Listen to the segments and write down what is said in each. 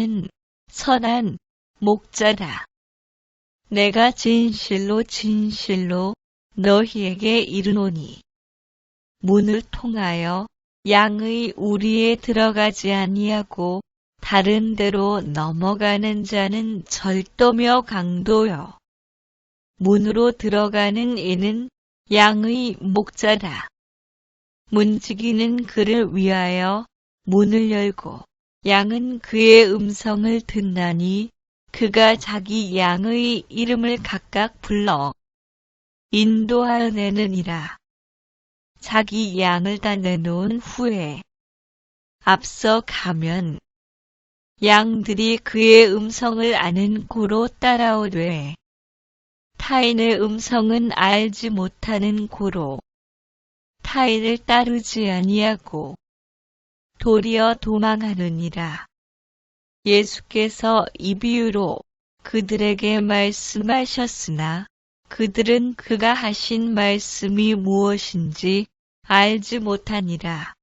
나는 선한 목자라. 내가 진실로 진실로 너희에게 이르노니 문을 통하여 양의 우리에 들어가지 아니하고 다른 데로 넘어가는 자는 절도며 강도요. 문으로 들어가는 이는 양의 목자라. 문지기는 그를 위하여 문을 열고 양은 그의 음성을 듣나니 그가 자기 양의 이름을 각각 불러 인도하여 내느니라. 자기 양을 다 내놓은 후에 앞서 가면 양들이 그의 음성을 아는 고로 따라오되 타인의 음성은 알지 못하는 고로 타인을 따르지 아니하고 도리어 도망하느니라. 예수께서 이 비유로 그들에게 말씀하셨으나 그들은 그가 하신 말씀이 무엇인지 알지 못하니라.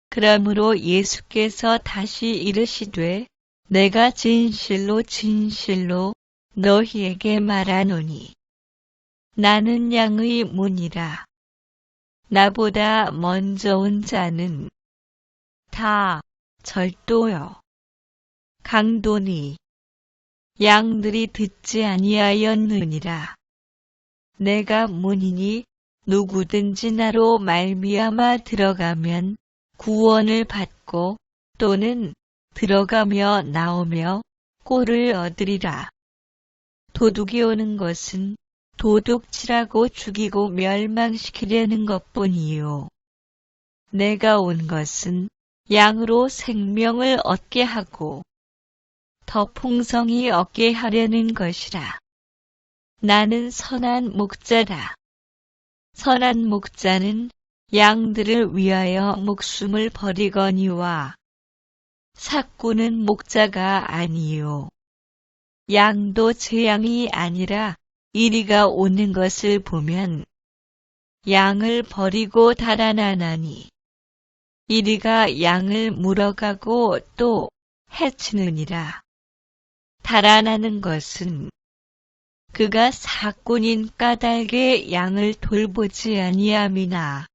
그러므로 예수께서 다시 이르시되 내가 진실로 진실로 너희에게 말하노니 나는 양의 문이라. 나보다 먼저 온 자는 다 절도요 강도니 양들이 듣지 아니하였느니라. 내가 문이니 누구든지 나로 말미암아 들어가면 구원을 받고 또는 들어가며 나오며 꼴을 얻으리라. 도둑이 오는 것은 도둑질하고 죽이고 멸망시키려는 것뿐이요. 내가 온 것은 양으로 생명을 얻게 하고 더 풍성히 얻게 하려는 것이라. 나는 선한 목자라. 선한 목자는 양들을 위하여 목숨을 버리거니와 삭구는 목자가 아니요. 양도 제 양이 아니라 이리가 오는 것을 보면 양을 버리고 달아나나니 이리가 양을 물어가고 또 해치느니라. 달아나는 것은 그가 사꾼인 까닭에 양을 돌보지 아니함이나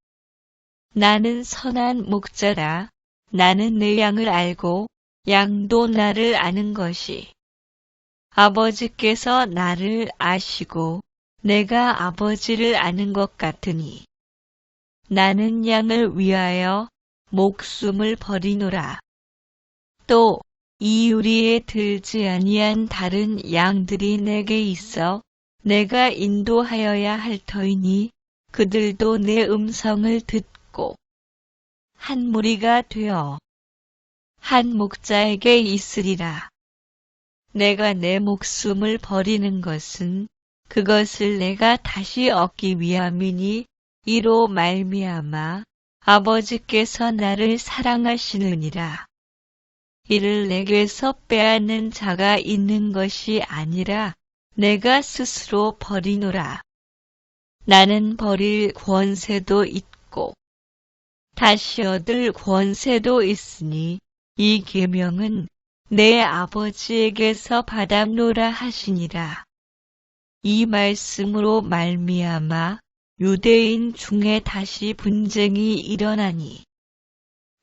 나는 선한 목자라. 나는 내 양을 알고 양도 나를 아는 것이 아버지께서 나를 아시고 내가 아버지를 아는 것 같으니 나는 양을 위하여 목숨을 버리노라. 또 이 유리에 들지 아니한 다른 양들이 내게 있어 내가 인도하여야 할 터이니 그들도 내 음성을 듣고 한 무리가 되어 한 목자에게 있으리라. 내가 내 목숨을 버리는 것은 그것을 내가 다시 얻기 위함이니 이로 말미암아 아버지께서 나를 사랑하시느니라. 이를 내게서 빼앗는 자가 있는 것이 아니라 내가 스스로 버리노라. 나는 버릴 권세도 있고 다시 얻을 권세도 있으니 이 계명은 내 아버지에게서 받았노라 하시니라. 이 말씀으로 말미암아 유대인 중에 다시 분쟁이 일어나니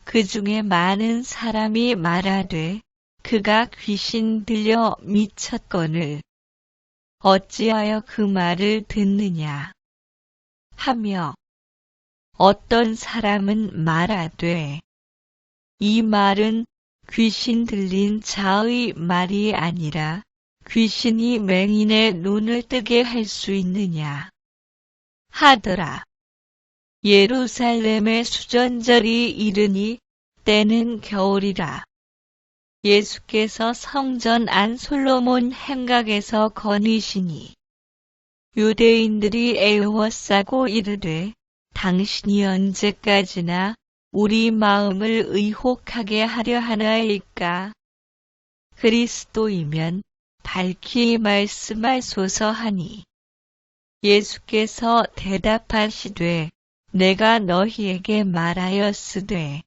그 중에 많은 사람이 말하되 그가 귀신 들려 미쳤거늘 어찌하여 그 말을 듣느냐 하며 어떤 사람은 말하되 이 말은 귀신 들린 자의 말이 아니라 귀신이 맹인의 눈을 뜨게 할 수 있느냐 하더라. 예루살렘의 수전절이 이르니 때는 겨울이라. 예수께서 성전 안 솔로몬 행각에서 거니시니 유대인들이 애워싸고 이르되 당신이 언제까지나 우리 마음을 의혹하게 하려 하나이까. 그리스도이면 밝히 말씀하소서 하니 예수께서 대답하시되 내가 너희에게 말하였으되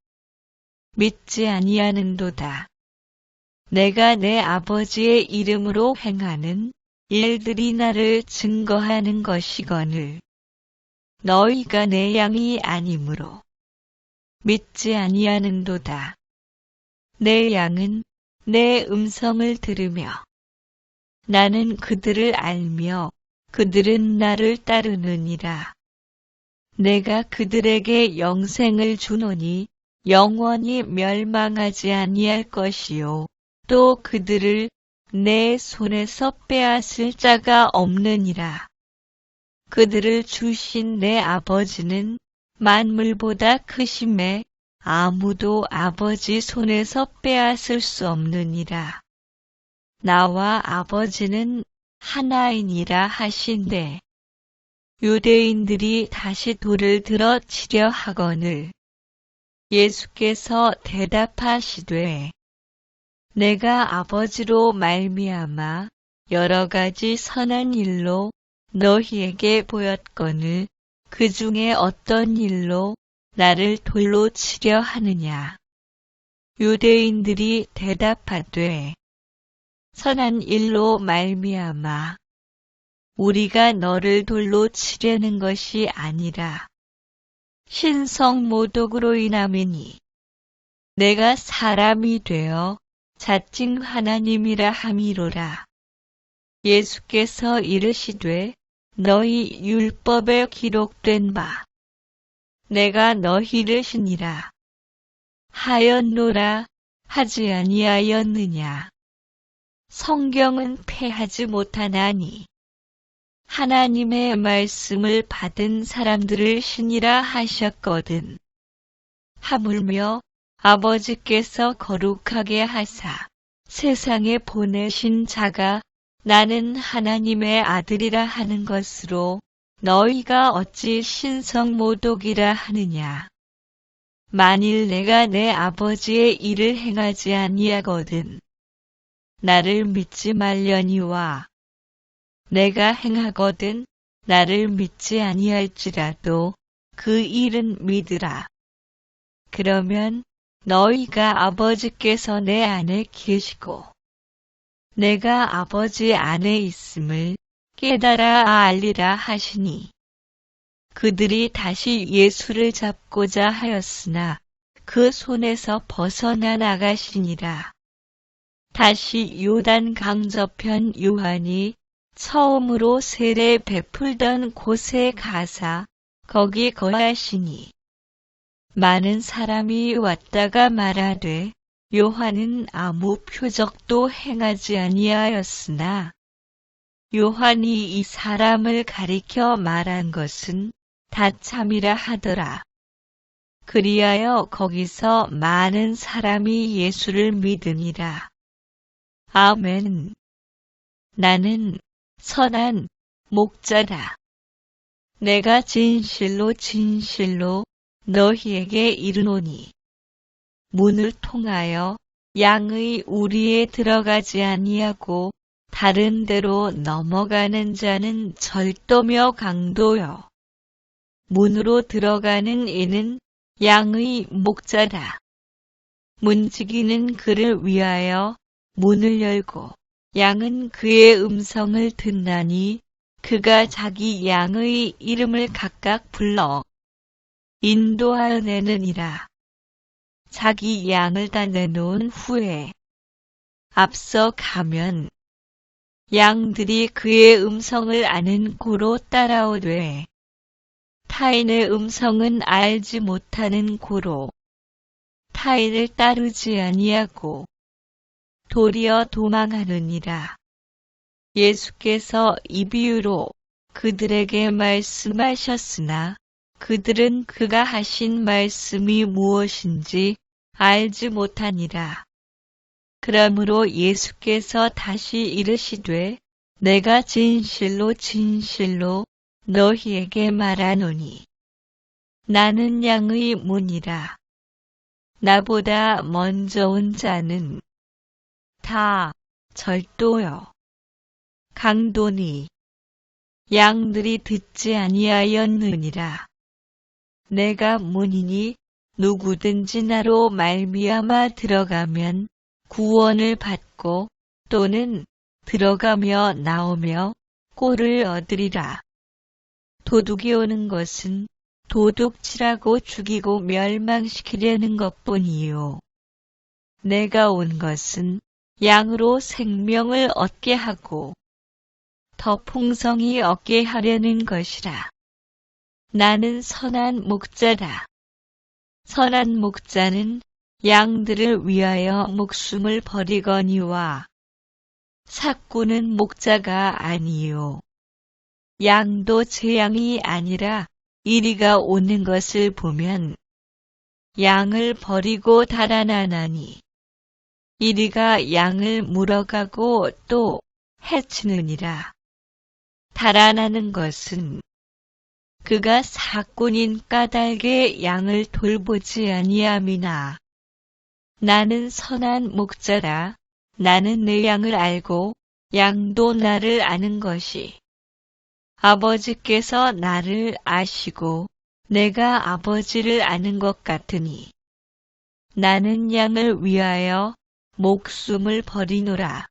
믿지 아니하는도다. 내가 내 아버지의 이름으로 행하는 일들이 나를 증거하는 것이거늘 너희가 내 양이 아니므로 믿지 아니하는도다. 내 양은 내 음성을 들으며 나는 그들을 알며 그들은 나를 따르느니라. 내가 그들에게 영생을 주노니 영원히 멸망하지 아니할 것이요 또 그들을 내 손에서 빼앗을 자가 없느니라. 그들을 주신 내 아버지는 만물보다 크심에 아무도 아버지 손에서 빼앗을 수 없느니라. 나와 아버지는 하나이니라 하신대. 유대인들이 다시 돌을 들어 치려 하거늘 예수께서 대답하시되 내가 아버지로 말미암아 여러 가지 선한 일로 너희에게 보였거늘 그 중에 어떤 일로 나를 돌로 치려 하느냐. 유대인들이 대답하되 선한 일로 말미암아 우리가 너를 돌로 치려는 것이 아니라 신성모독으로 인함이니 내가 사람이 되어 자칭 하나님이라 함이로라. 예수께서 이르시되 너희 율법에 기록된 바 내가 너희를 신이라 하였노라 하지 아니하였느냐. 성경은 패하지 못하나니 하나님의 말씀을 받은 사람들을 신이라 하셨거든. 하물며 아버지께서 거룩하게 하사 세상에 보내신 자가 나는 하나님의 아들이라 하는 것으로 너희가 어찌 신성모독이라 하느냐. 만일 내가 내 아버지의 일을 행하지 아니하거든 나를 믿지 말려니와 내가 행하거든 나를 믿지 아니할지라도 그 일은 믿으라. 그러면 너희가 아버지께서 내 안에 계시고 내가 아버지 안에 있음을 깨달아 알리라 하시니 그들이 다시 예수를 잡고자 하였으나 그 손에서 벗어나 나가시니라. 다시 요단 강저편 요한이 처음으로 세례 베풀던 곳에 가사 거기 거하시니 많은 사람이 왔다가 말하되 요한은 아무 표적도 행하지 아니하였으나 요한이 이 사람을 가리켜 말한 것은 다 참이라 하더라. 그리하여 거기서 많은 사람이 예수를 믿으니라. 아멘. 나는 선한 목자라. 내가 진실로 진실로 너희에게 이르노니 문을 통하여 양의 우리에 들어가지 아니하고 다른 데로 넘어가는 자는 절도며 강도요. 문으로 들어가는 이는 양의 목자라. 문지기는 그를 위하여 문을 열고 양은 그의 음성을 듣나니 그가 자기 양의 이름을 각각 불러 인도하여 내느니라. 자기 양을 다 내놓은 후에 앞서 가면 양들이 그의 음성을 아는 고로 따라오되 타인의 음성은 알지 못하는 고로 타인을 따르지 아니하고 도리어 도망하느니라. 예수께서 이 비유로 그들에게 말씀하셨으나 그들은 그가 하신 말씀이 무엇인지 알지 못하니라. 그러므로 예수께서 다시 이르시되 내가 진실로 진실로 너희에게 말하노니 나는 양의 문이라. 나보다 먼저 온 자는 다 절도요 강도니 양들이 듣지 아니하였느니라. 내가 문이니 누구든지 나로 말미암아 들어가면 구원을 받고 또는 들어가며 나오며 꼴을 얻으리라. 도둑이 오는 것은 도둑질하고 죽이고 멸망시키려는 것뿐이요. 내가 온 것은 양으로 생명을 얻게 하고 더 풍성히 얻게 하려는 것이라. 나는 선한 목자라. 선한 목자는 양들을 위하여 목숨을 버리거니와 삭구는 목자가 아니요. 양도 제 양이 아니라 이리가 오는 것을 보면 양을 버리고 달아나나니 이리가 양을 물어가고 또 해치느니라. 달아나는 것은 그가 사꾼인 까닭에 양을 돌보지 아니함이나 나는 선한 목자라. 나는 내 양을 알고 양도 나를 아는 것이 아버지께서 나를 아시고 내가 아버지를 아는 것 같으니 나는 양을 위하여 목숨을 버리노라.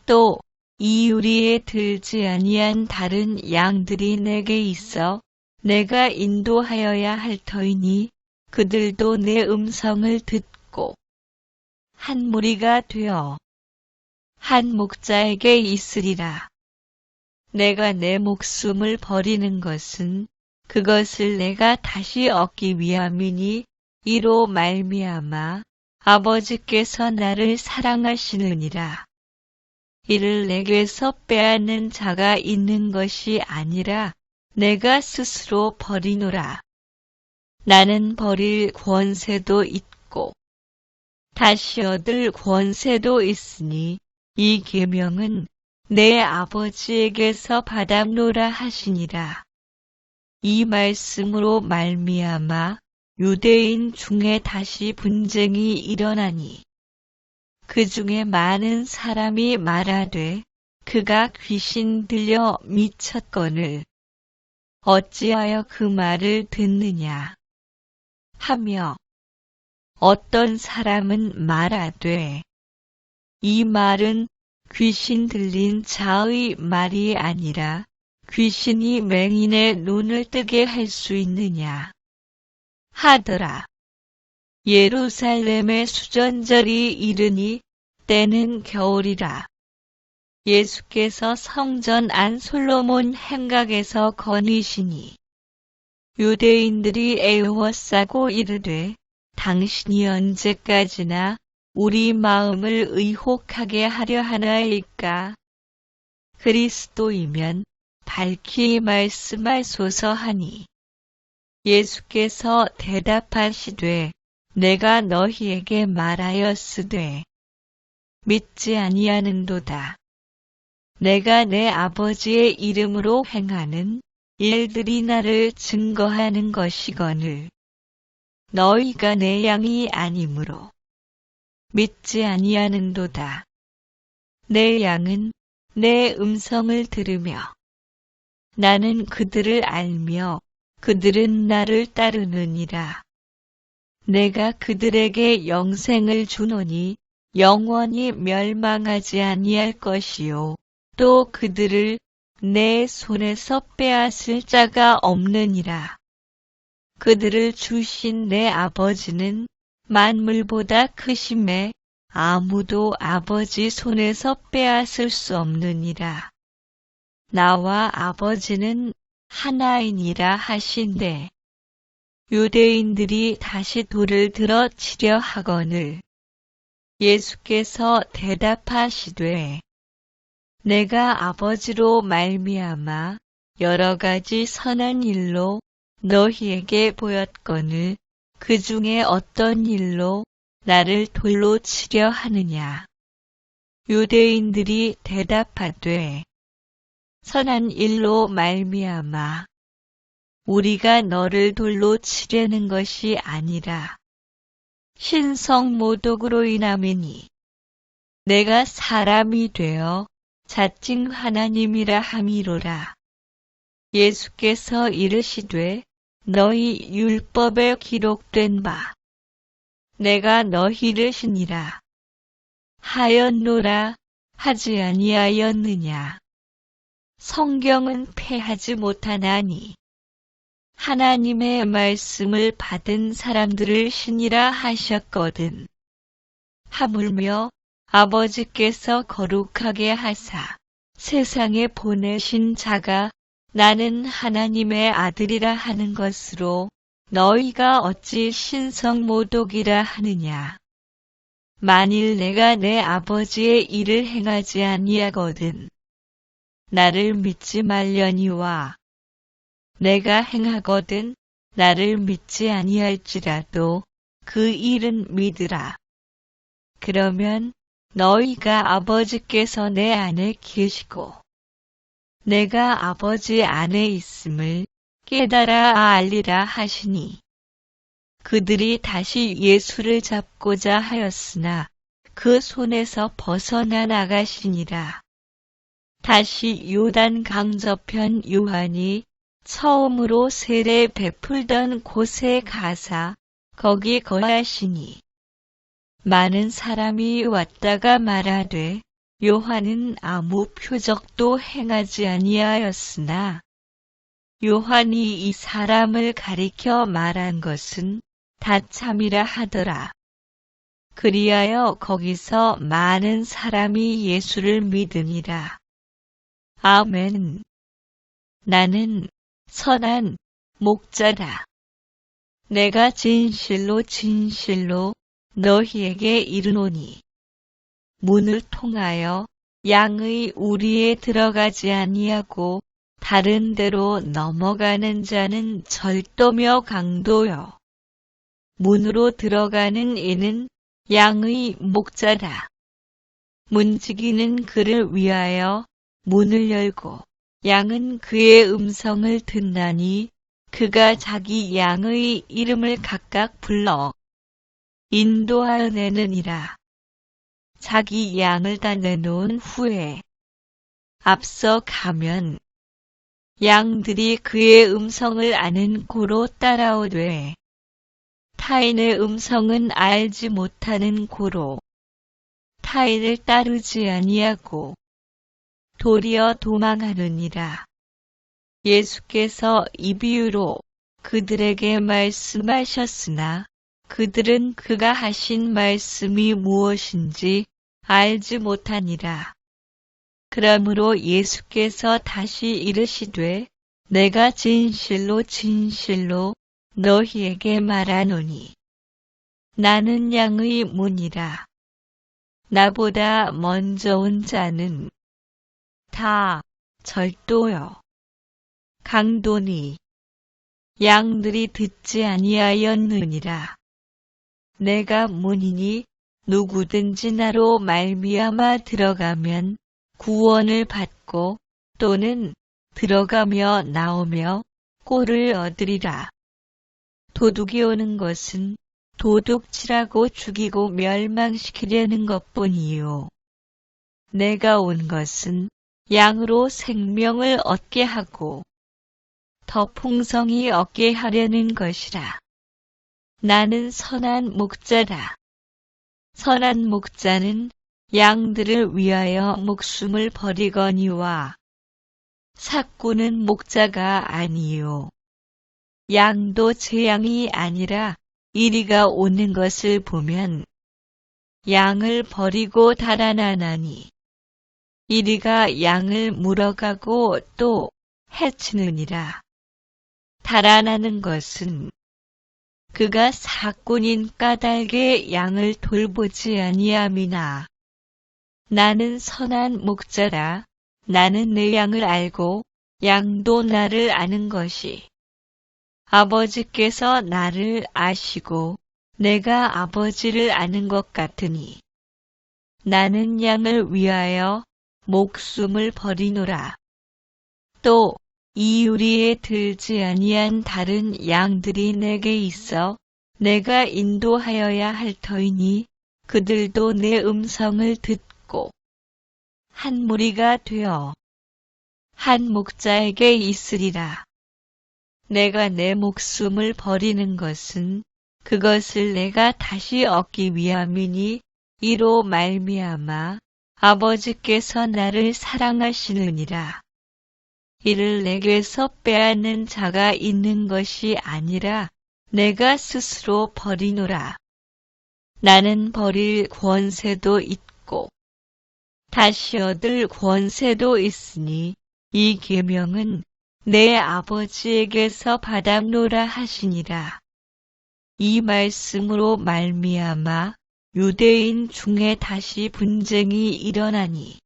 또 이 유리에 들지 아니한 다른 양들이 내게 있어 내가 인도하여야 할 터이니 그들도 내 음성을 듣고 한 무리가 되어 한 목자에게 있으리라. 내가 내 목숨을 버리는 것은 그것을 내가 다시 얻기 위함이니 이로 말미암아 아버지께서 나를 사랑하시느니라. 이를 내게서 빼앗는 자가 있는 것이 아니라 내가 스스로 버리노라. 나는 버릴 권세도 있고 다시 얻을 권세도 있으니 이 계명은 내 아버지에게서 받았노라 하시니라. 이 말씀으로 말미암아 유대인 중에 다시 분쟁이 일어나니 그 중에 많은 사람이 말하되 그가 귀신 들려 미쳤거늘 어찌하여 그 말을 듣느냐 하며 어떤 사람은 말하되 이 말은 귀신 들린 자의 말이 아니라 귀신이 맹인의 눈을 뜨게 할 수 있느냐 하더라. 예루살렘의 수전절이 이르니 때는 겨울이라. 예수께서 성전 안 솔로몬 행각에서 거니시니 유대인들이 애워싸고 이르되 당신이 언제까지나 우리 마음을 의혹하게 하려 하나이까. 그리스도이면 밝히 말씀하소서 하니 예수께서 대답하시되 내가 너희에게 말하였으되 믿지 아니하는도다. 내가 내 아버지의 이름으로 행하는 일들이 나를 증거하는 것이거늘 너희가 내 양이 아니므로 믿지 아니하는도다. 내 양은 내 음성을 들으며 나는 그들을 알며 그들은 나를 따르느니라. 내가 그들에게 영생을 주노니 영원히 멸망하지 아니할 것이요 또 그들을 내 손에서 빼앗을 자가 없느니라. 그들을 주신 내 아버지는 만물보다 크심에 아무도 아버지 손에서 빼앗을 수 없느니라. 나와 아버지는 하나이니라 하신대. 유대인들이 다시 돌을 들어 치려 하거늘 예수께서 대답하시되 내가 아버지로 말미암아 여러 가지 선한 일로 너희에게 보였거늘 그 중에 어떤 일로 나를 돌로 치려 하느냐. 유대인들이 대답하되 선한 일로 말미암아 우리가 너를 돌로 치려는 것이 아니라 신성모독으로 인함이니 내가 사람이 되어 자칭 하나님이라 함이로라. 예수께서 이르시되 너희 율법에 기록된 바 내가 너희를 신이라 하였노라 하지 아니하였느냐. 성경은 패하지 못하나니 하나님의 말씀을 받은 사람들을 신이라 하셨거든. 하물며 아버지께서 거룩하게 하사 세상에 보내신 자가 나는 하나님의 아들이라 하는 것으로 너희가 어찌 신성모독이라 하느냐. 만일 내가 내 아버지의 일을 행하지 아니하거든 나를 믿지 말려니와 내가 행하거든 나를 믿지 아니할지라도 그 일은 믿으라. 그러면 너희가 아버지께서 내 안에 계시고 내가 아버지 안에 있음을 깨달아 알리라 하시니 그들이 다시 예수를 잡고자 하였으나 그 손에서 벗어나 나가시니라. 다시 요단 강저편 요한이 처음으로 세례 베풀던 곳에 가사 거기 거하시니 많은 사람이 왔다가 말하되 요한은 아무 표적도 행하지 아니하였으나 요한이 이 사람을 가리켜 말한 것은 다 참이라 하더라. 그리하여 거기서 많은 사람이 예수를 믿으니라. 아멘. 나는 선한 목자라. 내가 진실로 진실로 너희에게 이르노니 문을 통하여 양의 우리에 들어가지 아니하고 다른 데로 넘어가는 자는 절도며 강도요. 문으로 들어가는 이는 양의 목자라. 문지기는 그를 위하여 문을 열고 양은 그의 음성을 듣나니 그가 자기 양의 이름을 각각 불러 인도하여내느니라. 자기 양을 다 내놓은 후에 앞서 가면 양들이 그의 음성을 아는 고로 따라오되 타인의 음성은 알지 못하는 고로 타인을 따르지 아니하고 도리어 도망하느니라. 예수께서 이 비유로 그들에게 말씀하셨으나 그들은 그가 하신 말씀이 무엇인지 알지 못하니라. 그러므로 예수께서 다시 이르시되 내가 진실로 진실로 너희에게 말하노니 나는 양의 문이라. 나보다 먼저 온 자는 다 절도요 강도니 양들이 듣지 아니하였느니라. 내가 문이니 누구든지 나로 말미암아 들어가면 구원을 받고 또는 들어가며 나오며 꼴을 얻으리라. 도둑이 오는 것은 도둑질하고 죽이고 멸망시키려는 것뿐이요. 내가 온 것은 양으로 생명을 얻게 하고 더 풍성히 얻게 하려는 것이라. 나는 선한 목자라. 선한 목자는 양들을 위하여 목숨을 버리거니와 삭구는 목자가 아니요. 양도 제 양이 아니라 이리가 오는 것을 보면 양을 버리고 달아나나니 이리가 양을 물어가고 또 해치느니라. 달아나는 것은 그가 사꾼인 까닭에 양을 돌보지 아니함이나 나는 선한 목자라. 나는 내 양을 알고 양도 나를 아는 것이 아버지께서 나를 아시고 내가 아버지를 아는 것 같으니 나는 양을 위하여 목숨을 버리노라. 또 이 유리에 들지 아니한 다른 양들이 내게 있어 내가 인도하여야 할 터이니 그들도 내 음성을 듣고 한 무리가 되어 한 목자에게 있으리라. 내가 내 목숨을 버리는 것은 그것을 내가 다시 얻기 위함이니 이로 말미암아 아버지께서 나를 사랑하시느니라. 이를 내게서 빼앗는 자가 있는 것이 아니라 내가 스스로 버리노라. 나는 버릴 권세도 있고 다시 얻을 권세도 있으니 이 계명은 내 아버지에게서 받았노라 하시니라. 이 말씀으로 말미암아 유대인 중에 다시 분쟁이 일어나니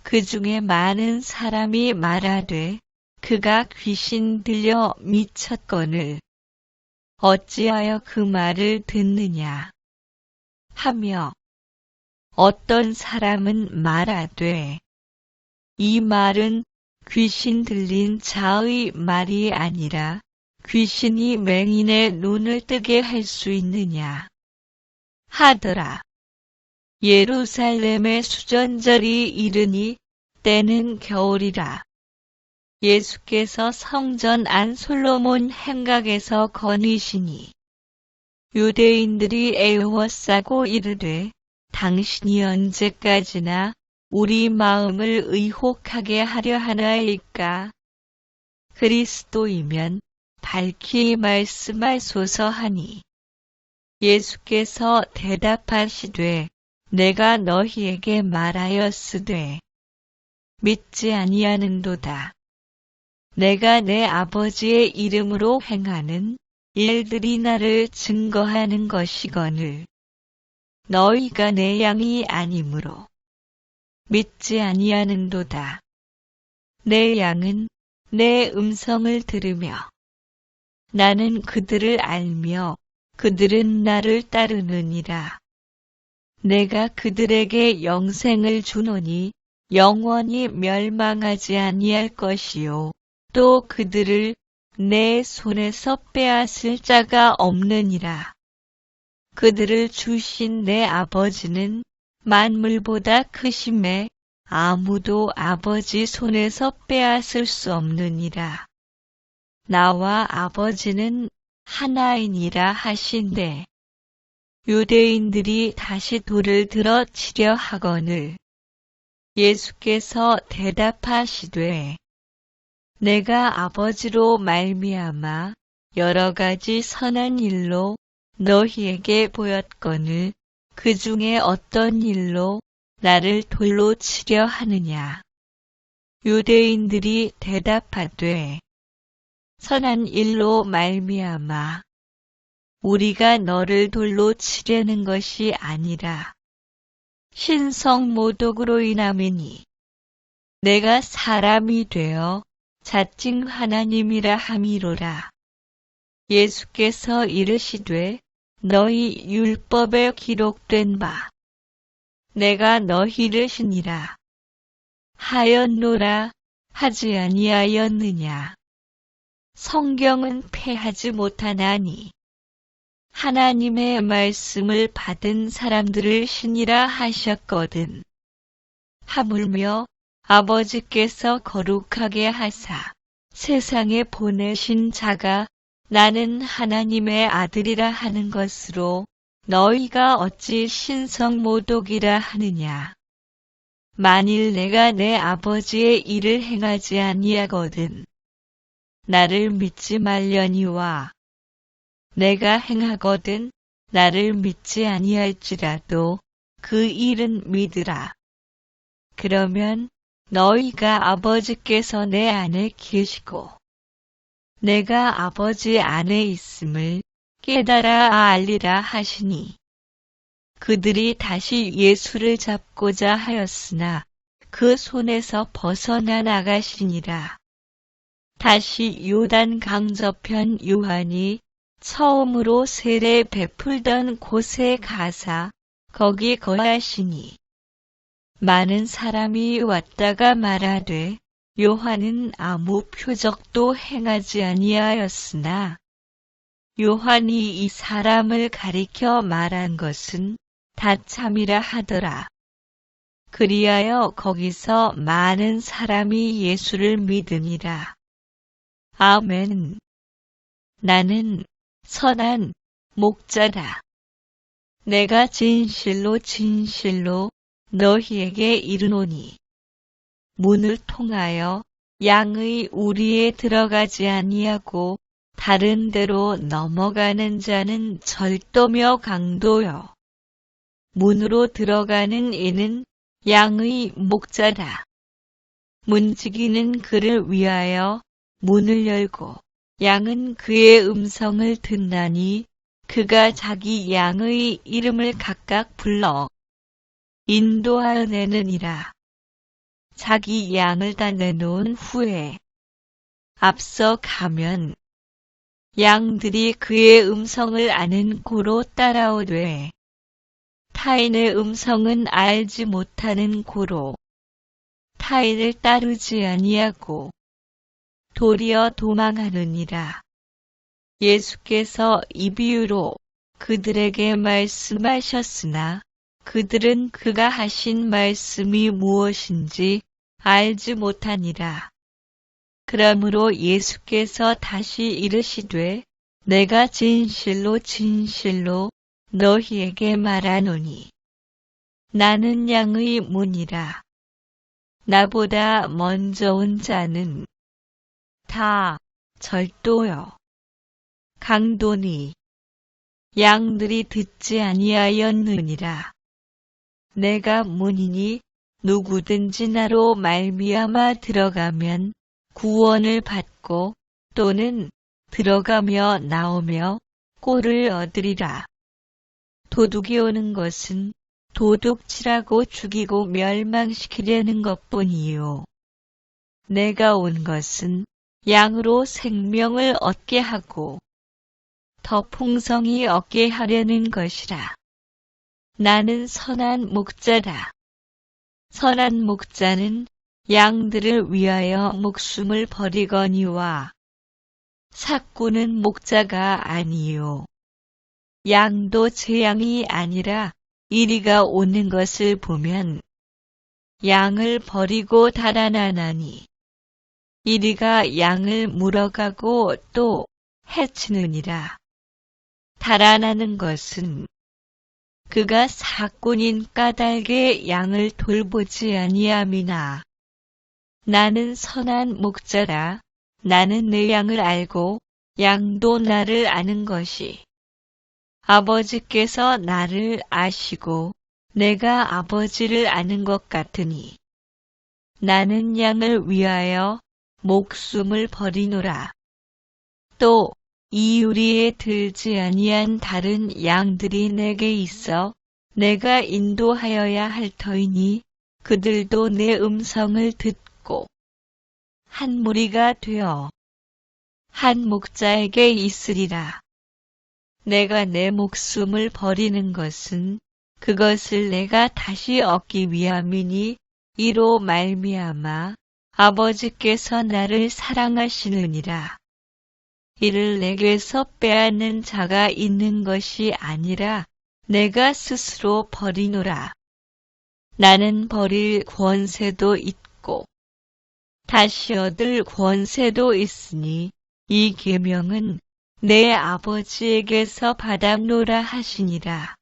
그 중에 많은 사람이 말하되 그가 귀신 들려 미쳤거늘 어찌하여 그 말을 듣느냐 하며 어떤 사람은 말하되 이 말은 귀신 들린 자의 말이 아니라 귀신이 맹인의 눈을 뜨게 할 수 있느냐 하더라. 예루살렘의 수전절이 이르니 때는 겨울이라. 예수께서 성전 안 솔로몬 행각에서 거니시니 유대인들이 애워싸고 이르되 당신이 언제까지나 우리 마음을 의혹하게 하려 하나이까? 그리스도이면 밝히 말씀하소서 하니 예수께서 대답하시되 내가 너희에게 말하였으되 믿지 아니하는도다. 내가 내 아버지의 이름으로 행하는 일들이 나를 증거하는 것이거늘 너희가 내 양이 아니므로 믿지 아니하는도다. 내 양은 내 음성을 들으며 나는 그들을 알며 그들은 나를 따르느니라. 내가 그들에게 영생을 주노니 영원히 멸망하지 아니할 것이요 또 그들을 내 손에서 빼앗을 자가 없느니라. 그들을 주신 내 아버지는 만물보다 크심에 아무도 아버지 손에서 빼앗을 수 없느니라. 나와 아버지는 하나이니라 하신대 유대인들이 다시 돌을 들어 치려 하거늘 예수께서 대답하시되 내가 아버지로 말미암아 여러 가지 선한 일로 너희에게 보였거늘 그 중에 어떤 일로 나를 돌로 치려 하느냐. 유대인들이 대답하되 선한 일로 말미암아 우리가 너를 돌로 치려는 것이 아니라 신성모독으로 인함이니 내가 사람이 되어 자칭 하나님이라 함이로라. 예수께서 이르시되 너희 율법에 기록된 바 내가 너희를 신이라 하였노라 하지 아니하였느냐. 성경은 폐하지 못하나니 하나님의 말씀을 받은 사람들을 신이라 하셨거든. 하물며 아버지께서 거룩하게 하사 세상에 보내신 자가 나는 하나님의 아들이라 하는 것으로 너희가 어찌 신성모독이라 하느냐. 만일 내가 내 아버지의 일을 행하지 아니하거든 나를 믿지 말려니와 내가 행하거든 나를 믿지 아니할지라도 그 일은 믿으라. 그러면 너희가 아버지께서 내 안에 계시고 내가 아버지 안에 있음을 깨달아 알리라 하시니 그들이 다시 예수를 잡고자 하였으나 그 손에서 벗어나 나가시니라. 다시 요단 강저편 요한이 처음으로 세례 베풀던 곳에 가사 거기 거하시니 많은 사람이 왔다가 말하되 요한은 아무 표적도 행하지 아니하였으나 요한이 이 사람을 가리켜 말한 것은 다 참이라 하더라. 그리하여 거기서 많은 사람이 예수를 믿으니라. 아멘. 나는 선한 목자다. 내가 진실로 진실로 너희에게 이르노니 문을 통하여 양의 우리에 들어가지 아니하고 다른 데로 넘어가는 자는 절도며 강도요. 문으로 들어가는 이는 양의 목자라. 문지기는 그를 위하여 문을 열고 양은 그의 음성을 듣나니 그가 자기 양의 이름을 각각 불러 인도하여 내느니라. 자기 양을 다 내놓은 후에 앞서 가면 양들이 그의 음성을 아는 고로 따라오되 타인의 음성은 알지 못하는 고로 타인을 따르지 아니하고 도리어 도망하느니라. 예수께서 이 비유로 그들에게 말씀하셨으나 그들은 그가 하신 말씀이 무엇인지 알지 못하니라. 그러므로 예수께서 다시 이르시되 내가 진실로 진실로 너희에게 말하노니 나는 양의 문이라. 나보다 먼저 온 자는 다 절도요 강도니 양들이 듣지 아니하였느니라. 내가 문이니 누구든지 나로 말미암아 들어가면 구원을 받고 또는 들어가며 나오며 꼴을 얻으리라. 도둑이 오는 것은 도둑질하고 죽이고 멸망시키려는 것뿐이요. 내가 온 것은 양으로 생명을 얻게 하고 더 풍성히 얻게 하려는 것이라. 나는 선한 목자라. 선한 목자는 양들을 위하여 목숨을 버리거니와 삭구는 목자가 아니요. 양도 제 양이 아니라 이리가 오는 것을 보면 양을 버리고 달아나나니 이리가 양을 물어가고 또 해치느니라. 달아나는 것은 그가 사꾼인 까닭에 양을 돌보지 아니함이나 나는 선한 목자라. 나는 내 양을 알고 양도 나를 아는 것이 아버지께서 나를 아시고 내가 아버지를 아는 것 같으니 나는 양을 위하여 목숨을 버리노라. 또 이 유리에 들지 아니한 다른 양들이 내게 있어 내가 인도하여야 할 터이니 그들도 내 음성을 듣고 한 무리가 되어 한 목자에게 있으리라. 내가 내 목숨을 버리는 것은 그것을 내가 다시 얻기 위함이니 이로 말미암아 아버지께서 나를 사랑하시느니라. 이를 내게서 빼앗는 자가 있는 것이 아니라 내가 스스로 버리노라. 나는 버릴 권세도 있고 다시 얻을 권세도 있으니 이 계명은 내 아버지에게서 받았노라 하시니라.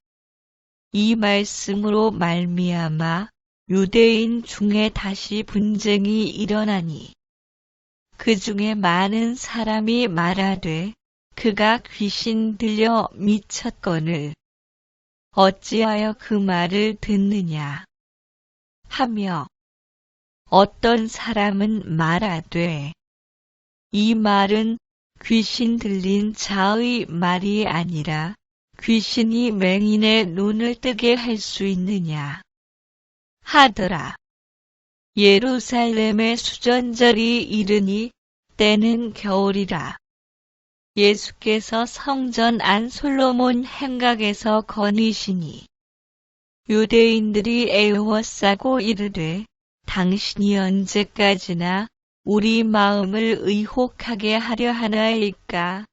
이 말씀으로 말미암아 유대인 중에 다시 분쟁이 일어나니 그 중에 많은 사람이 말하되 그가 귀신 들려 미쳤거늘 어찌하여 그 말을 듣느냐 하며 어떤 사람은 말하되 이 말은 귀신 들린 자의 말이 아니라 귀신이 맹인의 눈을 뜨게 할 수 있느냐 하더라. 예루살렘의 수전절이 이르니 때는 겨울이라. 예수께서 성전 안 솔로몬 행각에서 거니시니 유대인들이 애워싸고 이르되 당신이 언제까지나 우리 마음을 의혹하게 하려 하나이까.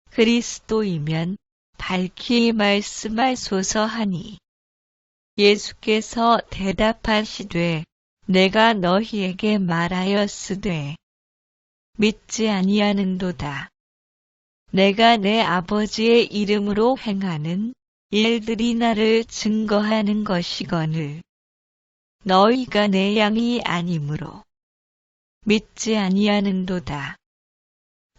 그리스도이면 밝히 말씀하소서 하니 예수께서 대답하시되 내가 너희에게 말하였으되 믿지 아니하는도다. 내가 내 아버지의 이름으로 행하는 일들이 나를 증거하는 것이거늘 너희가 내 양이 아니므로 믿지 아니하는도다.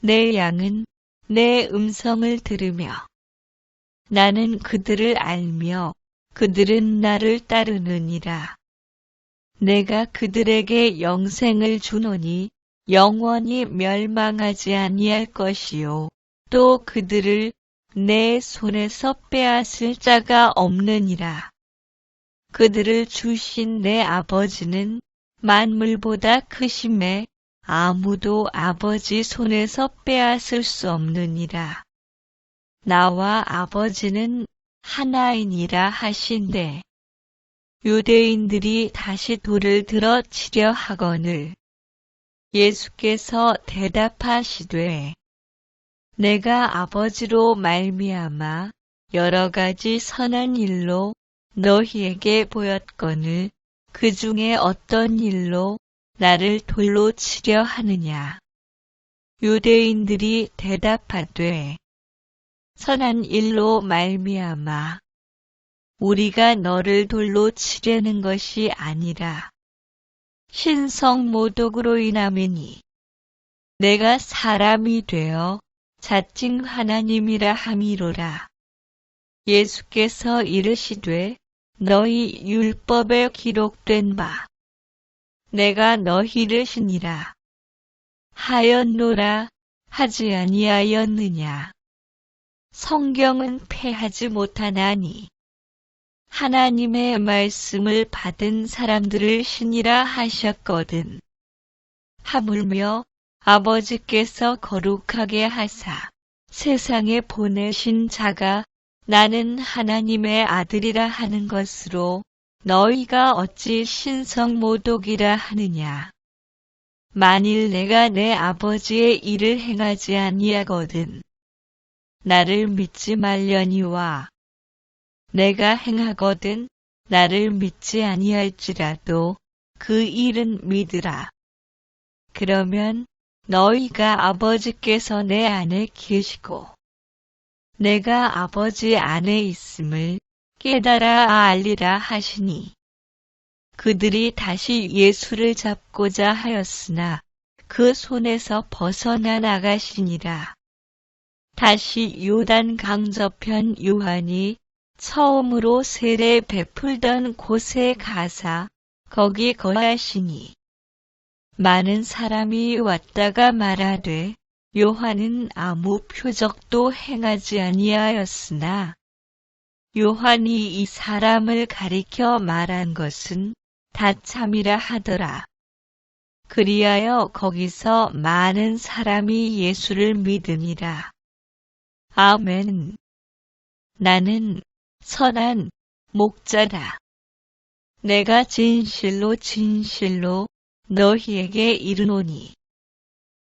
내 양은 내 음성을 들으며 나는 그들을 알며 그들은 나를 따르느니라. 내가 그들에게 영생을 주노니 영원히 멸망하지 아니할 것이요 또 그들을 내 손에서 빼앗을 자가 없느니라. 그들을 주신 내 아버지는 만물보다 크심에 아무도 아버지 손에서 빼앗을 수 없느니라. 나와 아버지는 하나이니라 하신대. 유대인들이 다시 돌을 들어 치려 하거늘 예수께서 대답하시되 내가 아버지로 말미암아 여러 가지 선한 일로 너희에게 보였거늘 그 중에 어떤 일로 나를 돌로 치려 하느냐. 유대인들이 대답하되 선한 일로 말미암아 우리가 너를 돌로 치려는 것이 아니라 신성모독으로 인함이니 내가 사람이 되어 자칭 하나님이라 함이로라. 예수께서 이르시되 너희 율법에 기록된 바 내가 너희를 신이라 하였노라 하지 아니하였느냐. 성경은 패하지 못하나니 하나님의 말씀을 받은 사람들을 신이라 하셨거든. 하물며 아버지께서 거룩하게 하사 세상에 보내신 자가 나는 하나님의 아들이라 하는 것으로 너희가 어찌 신성모독이라 하느냐. 만일 내가 내 아버지의 일을 행하지 아니하거든 나를 믿지 말려니와 내가 행하거든 나를 믿지 아니할지라도 그 일은 믿으라. 그러면 너희가 아버지께서 내 안에 계시고 내가 아버지 안에 있음을 깨달아 알리라 하시니 그들이 다시 예수를 잡고자 하였으나 그 손에서 벗어나 나가시니라. 다시 요단 강저편 요한이 처음으로 세례 베풀던 곳에 가사 거기 거하시니 많은 사람이 왔다가 말하되 요한은 아무 표적도 행하지 아니하였으나 요한이 이 사람을 가리켜 말한 것은 다 참이라 하더라. 그리하여 거기서 많은 사람이 예수를 믿으니라. 아멘. 나는 선한 목자라. 내가 진실로 진실로 너희에게 이르노니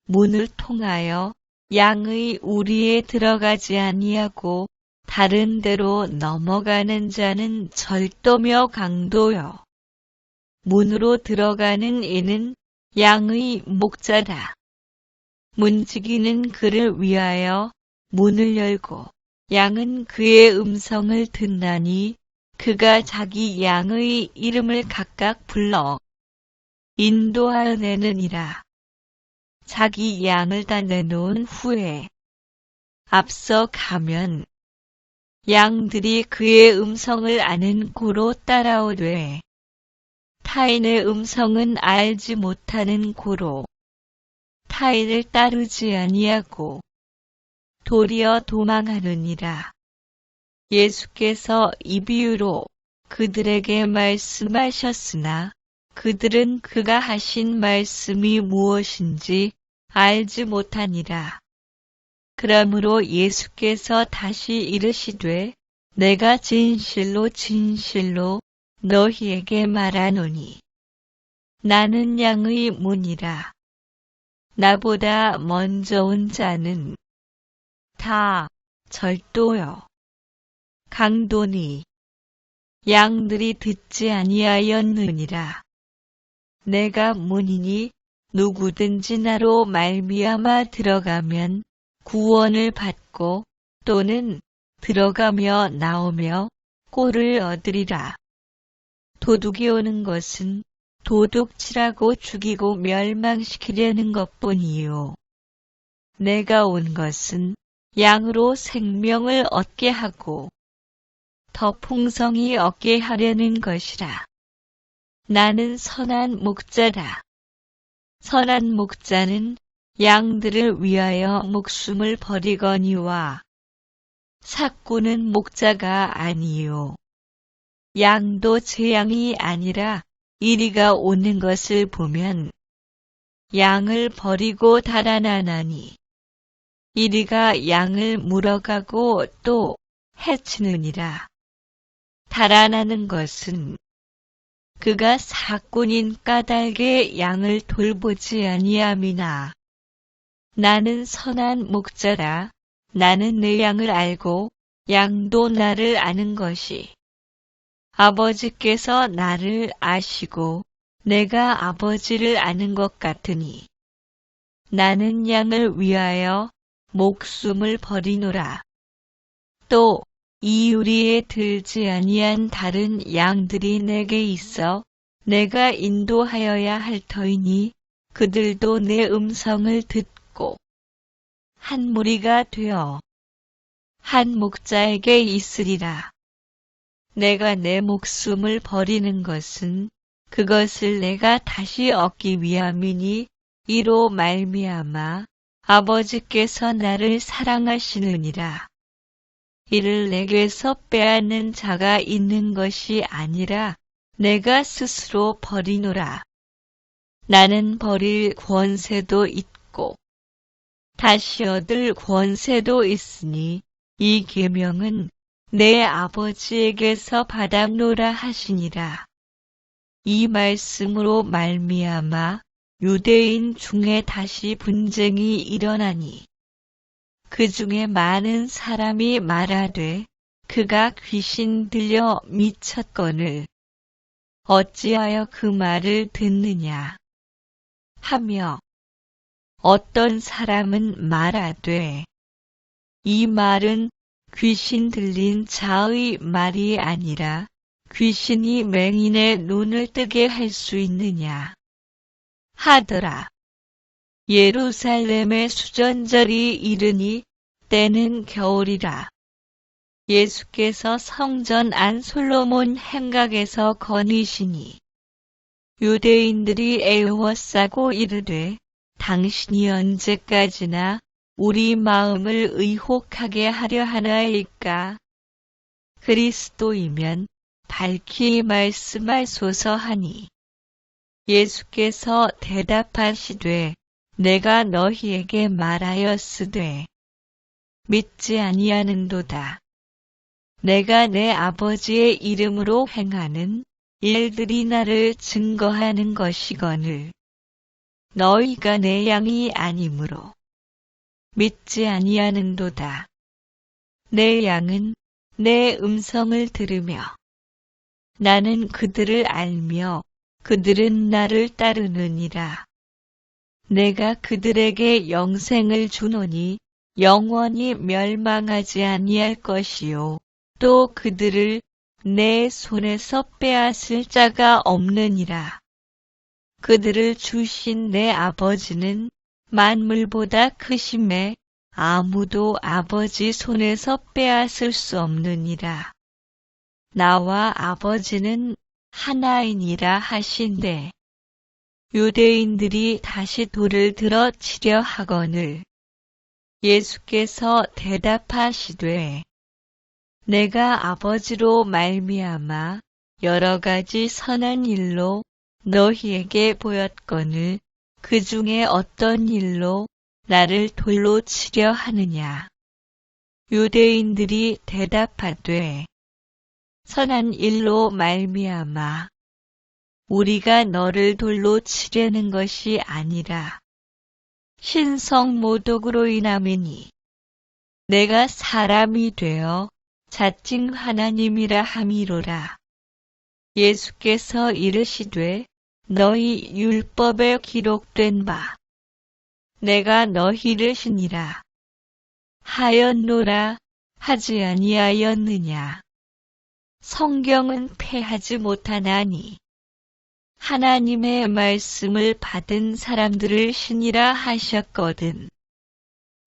문을 통하여 양의 우리에 들어가지 아니하고 다른 데로 넘어가는 자는 절도며 강도요. 문으로 들어가는 이는 양의 목자라. 문지기는 그를 위하여 문을 열고 양은 그의 음성을 듣나니 그가 자기 양의 이름을 각각 불러 인도하여내느니라. 자기 양을 다 내놓은 후에 앞서 가면 양들이 그의 음성을 아는 고로 따라오되 타인의 음성은 알지 못하는 고로 타인을 따르지 아니하고 도리어 도망하느니라. 예수께서 이 비유로 그들에게 말씀하셨으나 그들은 그가 하신 말씀이 무엇인지 알지 못하니라. 그러므로 예수께서 다시 이르시되 내가 진실로 진실로 너희에게 말하노니 나는 양의 문이라. 나보다 먼저 온 자는 다 절도요 강도니 양들이 듣지 아니하였느니라. 내가 문이니 누구든지 나로 말미암아 들어가면 구원을 받고 또는 들어가며 나오며 꼴을 얻으리라. 도둑이 오는 것은 도둑질하고 죽이고 멸망시키려는 것뿐이요. 내가 온 것은 양으로 생명을 얻게 하고 더 풍성히 얻게 하려는 것이라. 나는 선한 목자라. 선한 목자는 양들을 위하여 목숨을 버리거니와 삭구는 목자가 아니요. 양도 제 양이 아니라 이리가 오는 것을 보면 양을 버리고 달아나나니 이리가 양을 물어가고 또 해치느니라. 달아나는 것은 그가 사꾼인 까닭에 양을 돌보지 아니함이나 나는 선한 목자라. 나는 내 양을 알고 양도 나를 아는 것이 아버지께서 나를 아시고 내가 아버지를 아는 것 같으니 나는 양을 위하여 목숨을 버리노라. 또 이 유리에 들지 아니한 다른 양들이 내게 있어 내가 인도하여야 할 터이니 그들도 내 음성을 듣고 한 무리가 되어 한 목자에게 있으리라. 내가 내 목숨을 버리는 것은 그것을 내가 다시 얻기 위함이니 이로 말미암아 아버지께서 나를 사랑하시느니라. 이를 내게서 빼앗는 자가 있는 것이 아니라 내가 스스로 버리노라. 나는 버릴 권세도 있고 다시 얻을 권세도 있으니 이 계명은 내 아버지에게서 받았노라 하시니라. 이 말씀으로 말미암아 유대인 중에 다시 분쟁이 일어나니 그 중에 많은 사람이 말하되 그가 귀신 들려 미쳤거늘 어찌하여 그 말을 듣느냐 하며 어떤 사람은 말하되 이 말은 귀신 들린 자의 말이 아니라 귀신이 맹인의 눈을 뜨게 할 수 있느냐 하더라. 예루살렘의 수전절이 이르니 때는 겨울이라. 예수께서 성전 안 솔로몬 행각에서 거니시니 유대인들이 애워싸고 이르되 당신이 언제까지나 우리 마음을 의혹하게 하려 하나이까? 그리스도이면 밝히 말씀하소서 하니 예수께서 대답하시되 내가 너희에게 말하였으되 믿지 아니하는도다. 내가 내 아버지의 이름으로 행하는 일들이 나를 증거하는 것이거늘 너희가 내 양이 아니므로 믿지 아니하는도다. 내 양은 내 음성을 들으며 나는 그들을 알며 그들은 나를 따르느니라. 내가 그들에게 영생을 주노니 영원히 멸망하지 아니할 것이요 또 그들을 내 손에서 빼앗을 자가 없느니라. 그들을 주신 내 아버지는 만물보다 크심에 아무도 아버지 손에서 빼앗을 수 없느니라. 나와 아버지는 하나이니라 하신대 유대인들이 다시 돌을 들어 치려 하거늘 예수께서 대답하시되 내가 아버지로 말미암아 여러 가지 선한 일로 너희에게 보였거늘 그 중에 어떤 일로 나를 돌로 치려 하느냐. 유대인들이 대답하되 선한 일로 말미암아 우리가 너를 돌로 치려는 것이 아니라 신성모독으로 인함이니 내가 사람이 되어 자칭 하나님이라 함이로라. 예수께서 이르시되 너희 율법에 기록된 바 내가 너희를 신이라 하였노라 하지 아니하였느냐. 성경은 패하지 못하나니 하나님의 말씀을 받은 사람들을 신이라 하셨거든.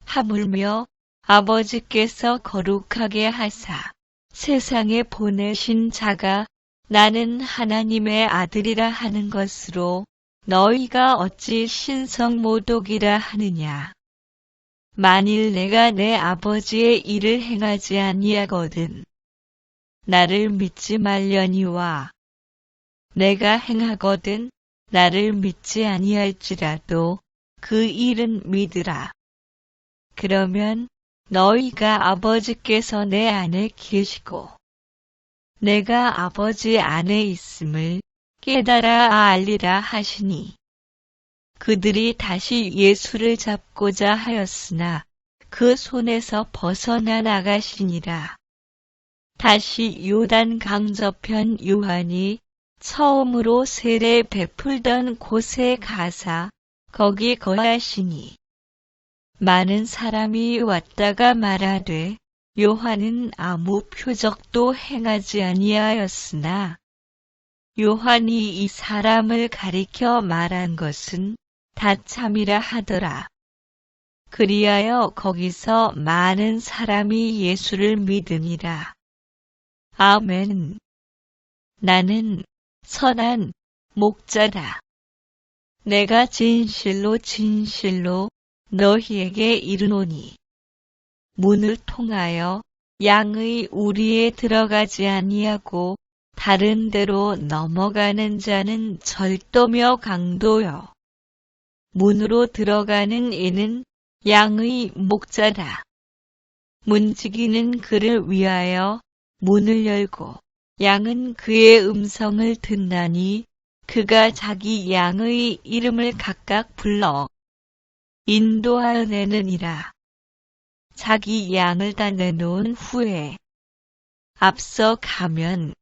하물며 아버지께서 거룩하게 하사 세상에 보내신 자가 나는 하나님의 아들이라 하는 것으로 너희가 어찌 신성모독이라 하느냐. 만일 내가 내 아버지의 일을 행하지 아니하거든 나를 믿지 말려니와 내가 행하거든 나를 믿지 아니할지라도 그 일은 믿으라. 그러면 너희가 아버지께서 내 안에 계시고 내가 아버지 안에 있음을 깨달아 알리라 하시니 그들이 다시 예수를 잡고자 하였으나 그 손에서 벗어나 나가시니라. 다시 요단 강저편 요한이 처음으로 세례 베풀던 곳에 가사 거기 거하시니 많은 사람이 왔다가 말하되 요한은 아무 표적도 행하지 아니하였으나 요한이 이 사람을 가리켜 말한 것은 다 참이라 하더라. 그리하여 거기서 많은 사람이 예수를 믿으니라. 아멘. 나는 선한 목자다. 내가 진실로 진실로 너희에게 이르노니 문을 통하여 양의 우리에 들어가지 아니하고 다른 데로 넘어가는 자는 절도며 강도요. 문으로 들어가는 이는 양의 목자다. 문지기는 그를 위하여 문을 열고 양은 그의 음성을 듣나니 그가 자기 양의 이름을 각각 불러 인도하여 내느니라. 자기 양을 다 내놓은 후에 앞서 가면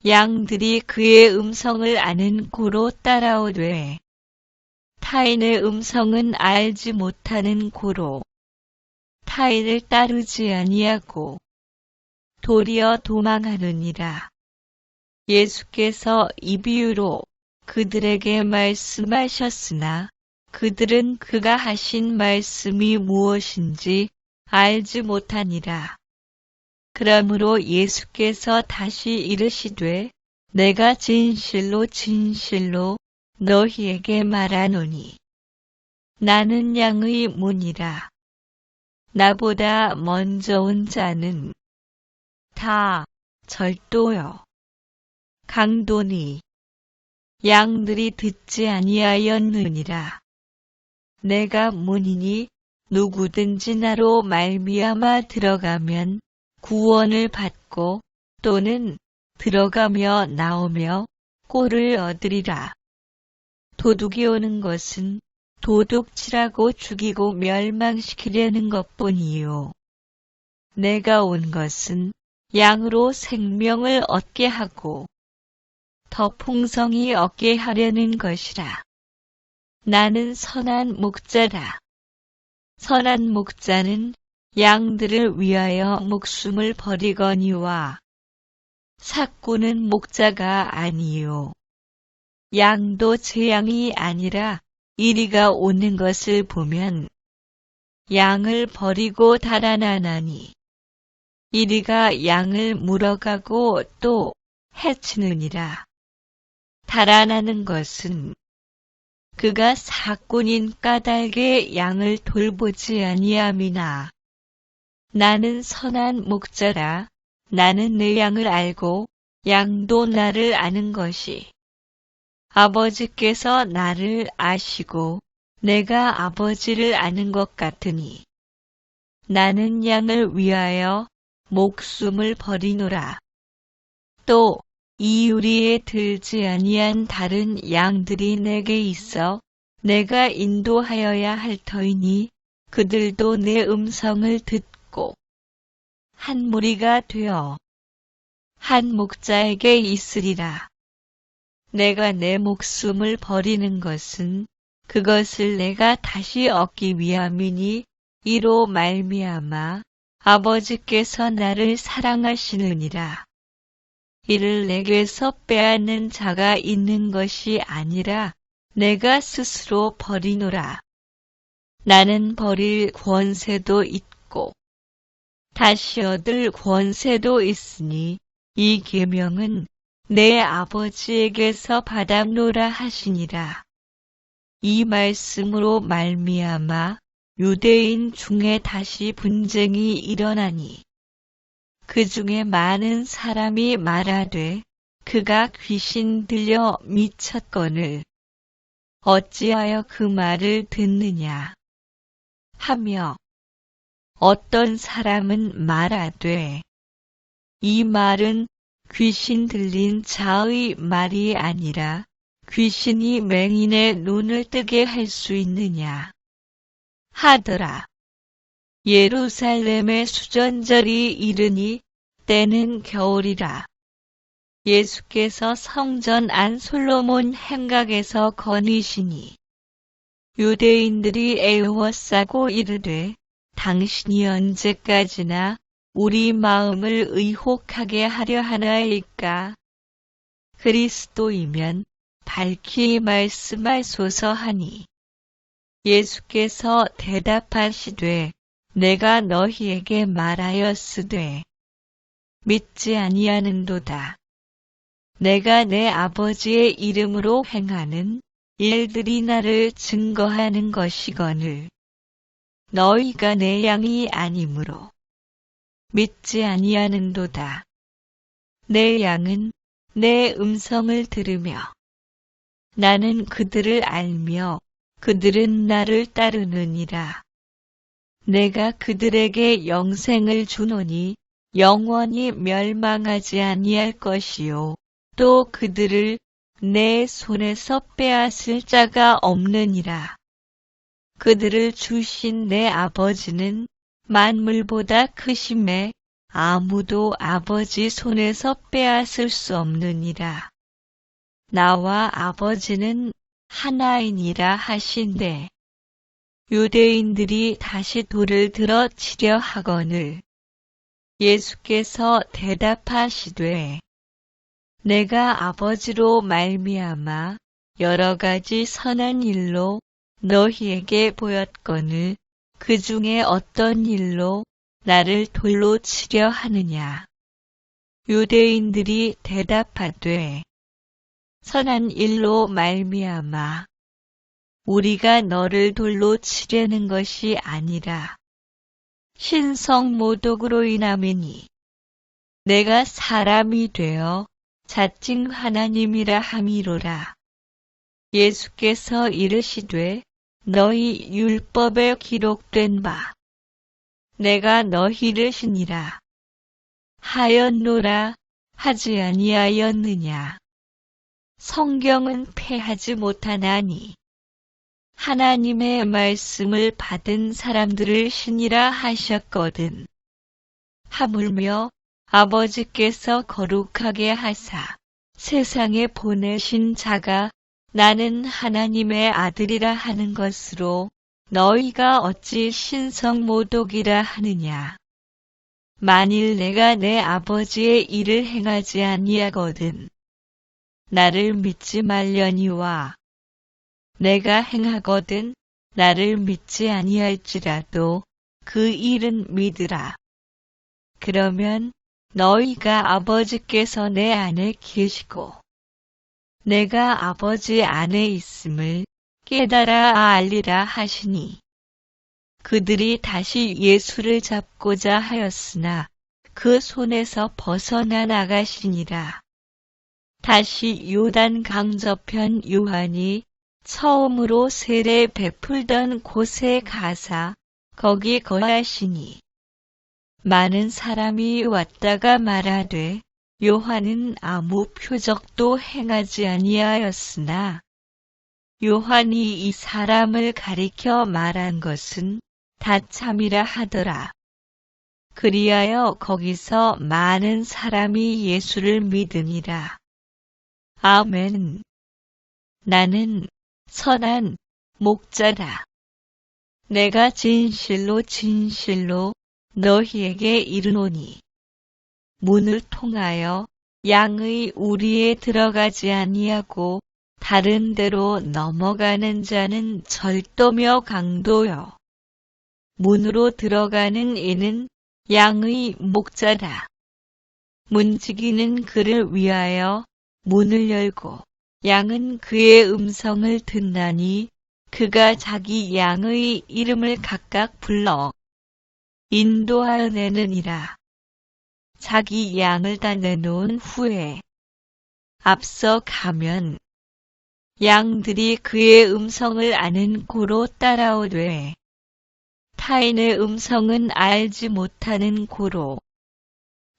양들이 그의 음성을 아는 고로 따라오되 타인의 음성은 알지 못하는 고로 타인을 따르지 아니하고 도리어 도망하느니라. 예수께서 이 비유로 그들에게 말씀하셨으나 그들은 그가 하신 말씀이 무엇인지 알지 못하니라. 그러므로 예수께서 다시 이르시되 내가 진실로 진실로 너희에게 말하노니 나는 양의 문이라. 나보다 먼저 온 자는 다 절도요 강도니 양들이 듣지 아니하였느니라. 내가 문이니 누구든지 나로 말미암아 들어가면 구원을 받고 또는 들어가며 나오며 꼴을 얻으리라. 도둑이 오는 것은 도둑질하고 죽이고 멸망시키려는 것뿐이요. 내가 온 것은 양으로 생명을 얻게 하고 더 풍성히 얻게 하려는 것이라. 나는 선한 목자다. 선한 목자는 양들을 위하여 목숨을 버리거니와 삭구는 목자가 아니요. 양도 제 양이 아니라 이리가 오는 것을 보면 양을 버리고 달아나나니 이리가 양을 물어가고 또 해치느니라. 달아나는 것은 그가 사꾼인 까닭에 양을 돌보지 아니함이나 나는 선한 목자라. 나는 내 양을 알고 양도 나를 아는 것이 아버지께서 나를 아시고 내가 아버지를 아는 것 같으니 나는 양을 위하여 목숨을 버리노라. 또 이 유리에 들지 아니한 다른 양들이 내게 있어 내가 인도하여야 할 터이니 그들도 내 음성을 듣고 한 무리가 되어 한 목자에게 있으리라. 내가 내 목숨을 버리는 것은 그것을 내가 다시 얻기 위함이니 이로 말미암아 아버지께서 나를 사랑하시느니라. 이를 내게서 빼앗는 자가 있는 것이 아니라 내가 스스로 버리노라. 나는 버릴 권세도 있고 다시 얻을 권세도 있으니 이 계명은 내 아버지에게서 받았노라 하시니라. 이 말씀으로 말미암아 유대인 중에 다시 분쟁이 일어나니 그 중에 많은 사람이 말하되 그가 귀신 들려 미쳤거늘 어찌하여 그 말을 듣느냐 하며 어떤 사람은 말하되 이 말은 귀신 들린 자의 말이 아니라 귀신이 맹인의 눈을 뜨게 할 수 있느냐 하더라. 예루살렘의 수전절이 이르니 때는 겨울이라. 예수께서 성전 안 솔로몬 행각에서 거니시니 유대인들이 애워싸고 이르되 당신이 언제까지나 우리 마음을 의혹하게 하려 하나이까? 그리스도이면 밝히 말씀하소서 하니 예수께서 대답하시되 내가 너희에게 말하였으되 믿지 아니하는도다. 내가 내 아버지의 이름으로 행하는 일들이 나를 증거하는 것이거늘 너희가 내 양이 아니므로 믿지 아니하는도다. 내 양은 내 음성을 들으며 나는 그들을 알며 그들은 나를 따르느니라. 내가 그들에게 영생을 주노니 영원히 멸망하지 아니할 것이요 또 그들을 내 손에서 빼앗을 자가 없느니라. 그들을 주신 내 아버지는 만물보다 크심에 아무도 아버지 손에서 빼앗을 수 없느니라. 나와 아버지는 하나이니라 하신대. 유대인들이 다시 돌을 들어 치려 하거늘 예수께서 대답하시되 내가 아버지로 말미암아 여러 가지 선한 일로 너희에게 보였거늘 그 중에 어떤 일로 나를 돌로 치려 하느냐. 유대인들이 대답하되 선한 일로 말미암아 우리가 너를 돌로 치려는 것이 아니라 신성모독으로 인함이니 내가 사람이 되어 자칭 하나님이라 함이로라. 예수께서 이르시되 너희 율법에 기록된 바 내가 너희를 신이라 하였노라 하지 아니하였느냐. 성경은 패하지 못하나니 하나님의 말씀을 받은 사람들을 신이라 하셨거든. 하물며 아버지께서 거룩하게 하사 세상에 보내신 자가 나는 하나님의 아들이라 하는 것으로 너희가 어찌 신성모독이라 하느냐. 만일 내가 내 아버지의 일을 행하지 아니하거든 나를 믿지 말려니와 내가 행하거든 나를 믿지 아니할지라도 그 일은 믿으라. 그러면 너희가 아버지께서 내 안에 계시고 내가 아버지 안에 있음을 깨달아 알리라 하시니 그들이 다시 예수를 잡고자 하였으나 그 손에서 벗어나 나가시니라. 다시 요단 강저편 요한이 처음으로 세례 베풀던 곳에 가사 거기 거하시니 많은 사람이 왔다가 말하되 요한은 아무 표적도 행하지 아니하였으나 요한이 이 사람을 가리켜 말한 것은 다 참이라 하더라. 그리하여 거기서 많은 사람이 예수를 믿으니라. 아멘. 나는 선한 목자다. 내가 진실로 진실로 너희에게 이르노니 문을 통하여 양의 우리에 들어가지 아니하고 다른 데로 넘어가는 자는 절도며 강도요. 문으로 들어가는 이는 양의 목자라. 문지기는 그를 위하여 문을 열고 양은 그의 음성을 듣나니 그가 자기 양의 이름을 각각 불러 인도하여 내느니라. 자기 양을 다 내놓은 후에 앞서 가면 양들이 그의 음성을 아는 고로 따라오되 타인의 음성은 알지 못하는 고로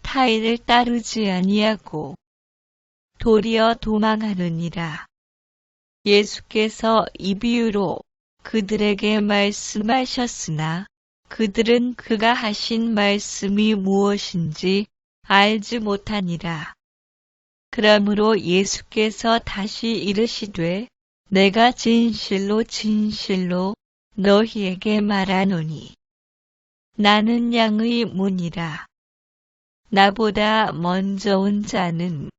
타인을 따르지 아니하고 도리어 도망하느니라. 예수께서 이 비유로 그들에게 말씀하셨으나 그들은 그가 하신 말씀이 무엇인지 알지 못하니라. 그러므로 예수께서 다시 이르시되 내가 진실로 진실로 너희에게 말하노니 나는 양의 문이라. 나보다 먼저 온 자는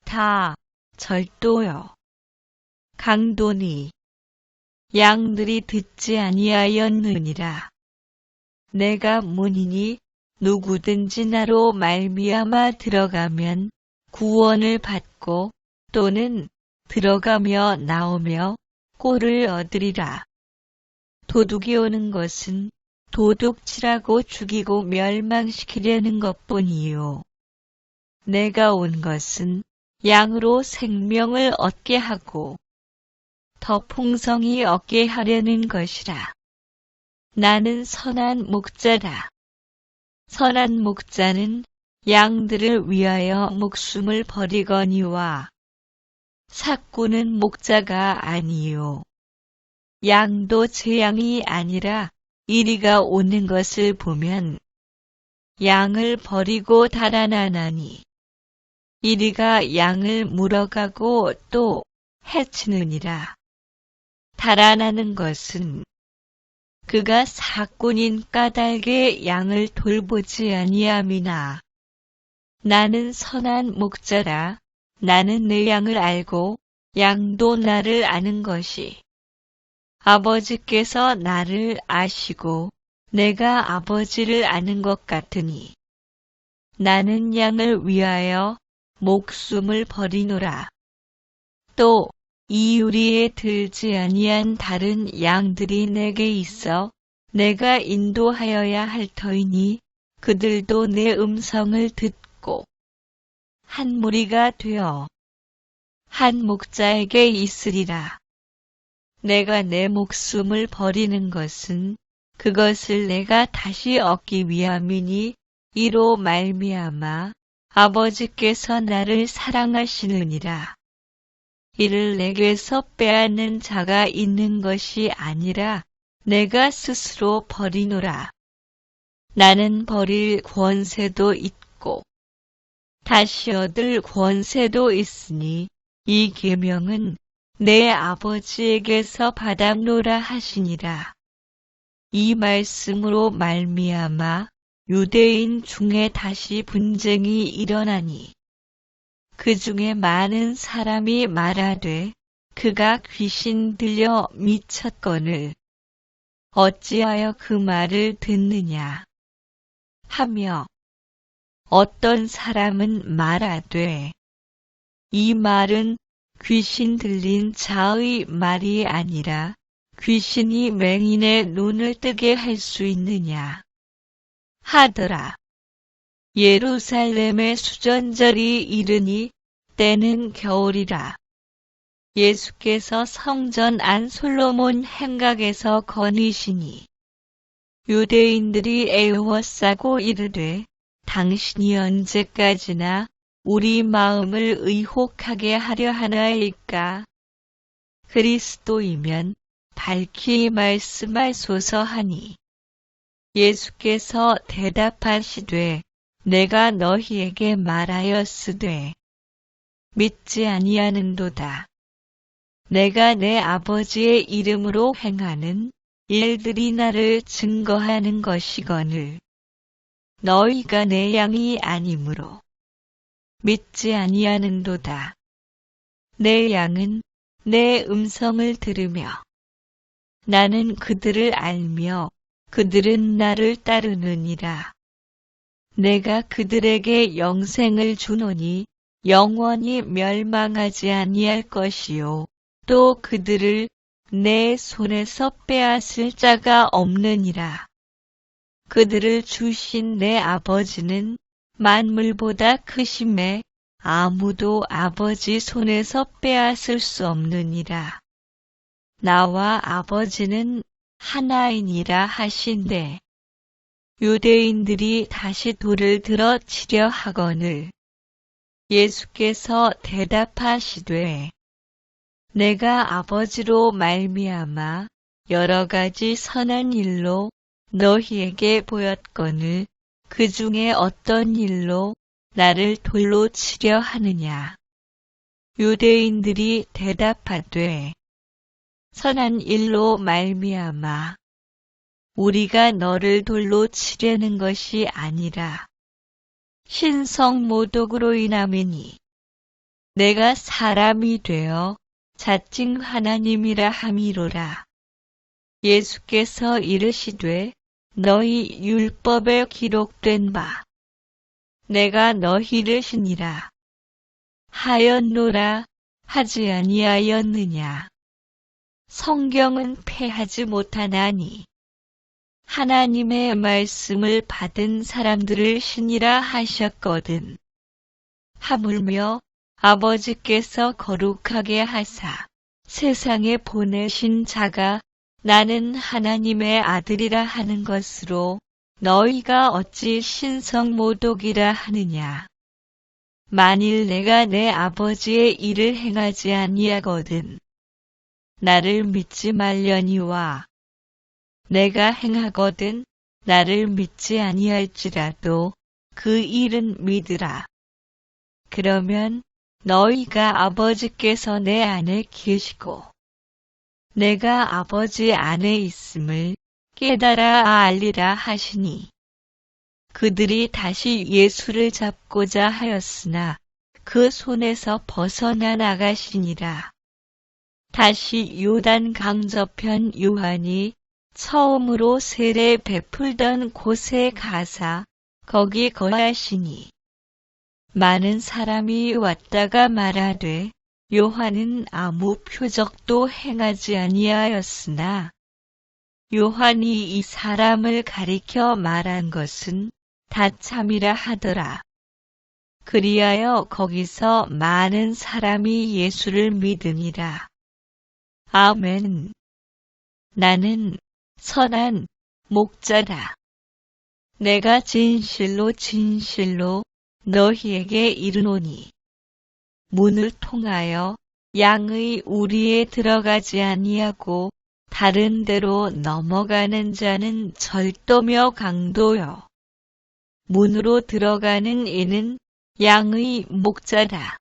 다 절도요 강도니 양들이 듣지 아니하였느니라. 내가 문이니 누구든지 나로 말미암아 들어가면 구원을 받고 또는 들어가며 나오며 꼴을 얻으리라. 도둑이 오는 것은 도둑질하고 죽이고 멸망시키려는 것뿐이요. 내가 온 것은 양으로 생명을 얻게 하고 더 풍성히 얻게 하려는 것이라. 나는 선한 목자라. 선한 목자는 양들을 위하여 목숨을 버리거니와 삭구는 목자가 아니요. 양도 제 양이 아니라 이리가 오는 것을 보면 양을 버리고 달아나나니 이리가 양을 물어가고 또 해치느니라. 달아나는 것은 그가 사꾼인 까닭에 양을 돌보지 아니함이나 나는 선한 목자라. 나는 내 양을 알고 양도 나를 아는 것이 아버지께서 나를 아시고 내가 아버지를 아는 것 같으니 나는 양을 위하여 목숨을 버리노라. 또 이 유리에 들지 아니한 다른 양들이 내게 있어 내가 인도하여야 할 터이니 그들도 내 음성을 듣고 한 무리가 되어 한 목자에게 있으리라. 내가 내 목숨을 버리는 것은 그것을 내가 다시 얻기 위함이니 이로 말미암아 아버지께서 나를 사랑하시느니라. 이를 내게서 빼앗는 자가 있는 것이 아니라 내가 스스로 버리노라. 나는 버릴 권세도 있고 다시 얻을 권세도 있으니 이 계명은 내 아버지에게서 받았노라 하시니라. 이 말씀으로 말미암아 유대인 중에 다시 분쟁이 일어나니 그 중에 많은 사람이 말하되 그가 귀신 들려 미쳤거늘 어찌하여 그 말을 듣느냐 하며 어떤 사람은 말하되 이 말은 귀신 들린 자의 말이 아니라 귀신이 맹인의 눈을 뜨게 할 수 있느냐 하더라. 예루살렘의 수전절이 이르니 때는 겨울이라. 예수께서 성전 안 솔로몬 행각에서 거니시니 유대인들이 애워싸고 이르되 당신이 언제까지나 우리 마음을 의혹하게 하려 하나이까. 그리스도이면 밝히 말씀하소서 하니 예수께서 대답하시되 내가 너희에게 말하였으되 믿지 아니하는도다. 내가 내 아버지의 이름으로 행하는 일들이 나를 증거하는 것이거늘 너희가 내 양이 아니므로 믿지 아니하는도다. 내 양은 내 음성을 들으며 나는 그들을 알며 그들은 나를 따르느니라. 내가 그들에게 영생을 주노니 영원히 멸망하지 아니할 것이요 또 그들을 내 손에서 빼앗을 자가 없느니라. 그들을 주신 내 아버지는 만물보다 크심에 아무도 아버지 손에서 빼앗을 수 없느니라. 나와 아버지는 하나이니라 하신대. 유대인들이 다시 돌을 들어 치려 하거늘 예수께서 대답하시되 내가 아버지로 말미암아 여러 가지 선한 일로 너희에게 보였거늘 그 중에 어떤 일로 나를 돌로 치려 하느냐. 유대인들이 대답하되 선한 일로 말미암아 우리가 너를 돌로 치려는 것이 아니라 신성모독으로 인함이니 내가 사람이 되어 자칭 하나님이라 함이로라. 예수께서 이르시되 너희 율법에 기록된 바 내가 너희를 신이라 하였노라 하지 아니하였느냐. 성경은 패하지 못하나니 하나님의 말씀을 받은 사람들을 신이라 하셨거든. 하물며 아버지께서 거룩하게 하사 세상에 보내신 자가 나는 하나님의 아들이라 하는 것으로 너희가 어찌 신성모독이라 하느냐. 만일 내가 내 아버지의 일을 행하지 아니하거든 나를 믿지 말려니와 내가 행하거든 나를 믿지 아니할지라도 그 일은 믿으라. 그러면 너희가 아버지께서 내 안에 계시고 내가 아버지 안에 있음을 깨달아 알리라 하시니 그들이 다시 예수를 잡고자 하였으나 그 손에서 벗어나 나가시니라. 다시 요단 강저편 요한이 처음으로 세례 베풀던 곳에 가사 거기 거하시니 많은 사람이 왔다가 말하되 요한은 아무 표적도 행하지 아니하였으나 요한이 이 사람을 가리켜 말한 것은 다 참이라 하더라. 그리하여 거기서 많은 사람이 예수를 믿으니라. 아멘. 나는 선한 목자다. 내가 진실로 진실로 너희에게 이르노니 문을 통하여 양의 우리에 들어가지 아니하고 다른 데로 넘어가는 자는 절도며 강도요. 문으로 들어가는 이는 양의 목자다.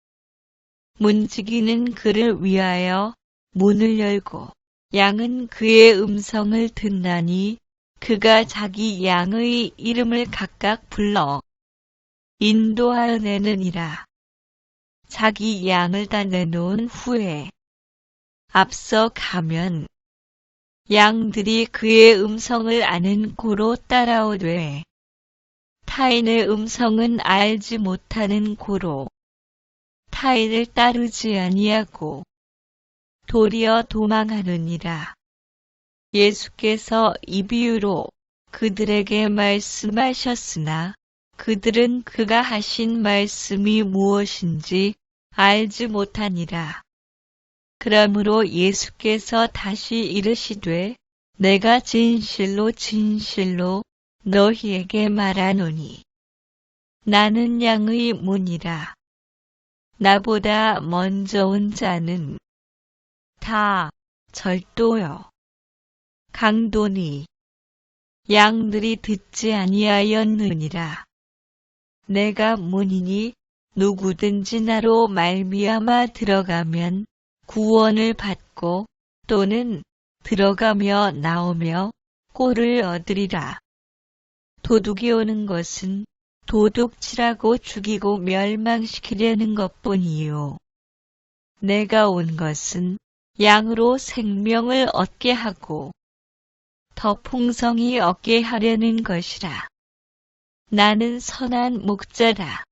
문지기는 그를 위하여 문을 열고 양은 그의 음성을 듣나니 그가 자기 양의 이름을 각각 불러 인도하여내느니라. 자기 양을 다 내놓은 후에 앞서 가면 양들이 그의 음성을 아는 고로 따라오되 타인의 음성은 알지 못하는 고로 타인을 따르지 아니하고 도리어 도망하느니라. 예수께서 이 비유로 그들에게 말씀하셨으나 그들은 그가 하신 말씀이 무엇인지 알지 못하니라. 그러므로 예수께서 다시 이르시되 내가 진실로 진실로 너희에게 말하노니 나는 양의 문이라. 나보다 먼저 온 자는 다 절도요 강도니 양들이 듣지 아니하였느니라. 내가 문이니 누구든지 나로 말미암아 들어가면 구원을 받고 또는 들어가며 나오며 꼴을 얻으리라. 도둑이 오는 것은 도둑질하고 죽이고 멸망시키려는 것뿐이요. 내가 온 것은 양으로 생명을 얻게 하고 더 풍성히 얻게 하려는 것이라. 나는 선한 목자라.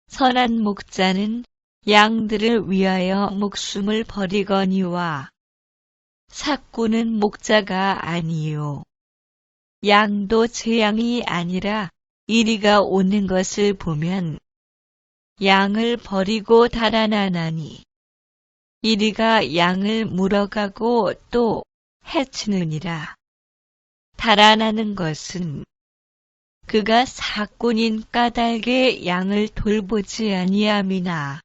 선한 목자는 양들을 위하여 목숨을 버리거니와 삭구는 목자가 아니요. 양도 제 양이 아니라 이리가 오는 것을 보면 양을 버리고 달아나나니 이리가 양을 물어가고 또 해치느니라. 달아나는 것은 그가 사꾼인 까닭에 양을 돌보지 아니함이나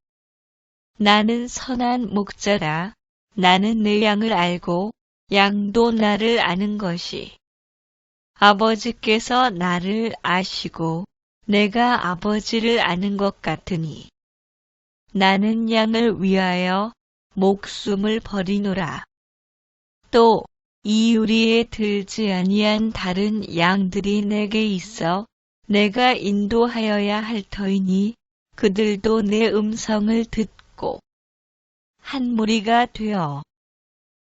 나는 선한 목자라. 나는 내 양을 알고 양도 나를 아는 것이 아버지께서 나를 아시고 내가 아버지를 아는 것 같으니 나는 양을 위하여 목숨을 버리노라. 또 이 유리에 들지 아니한 다른 양들이 내게 있어 내가 인도하여야 할 터이니 그들도 내 음성을 듣고 한 무리가 되어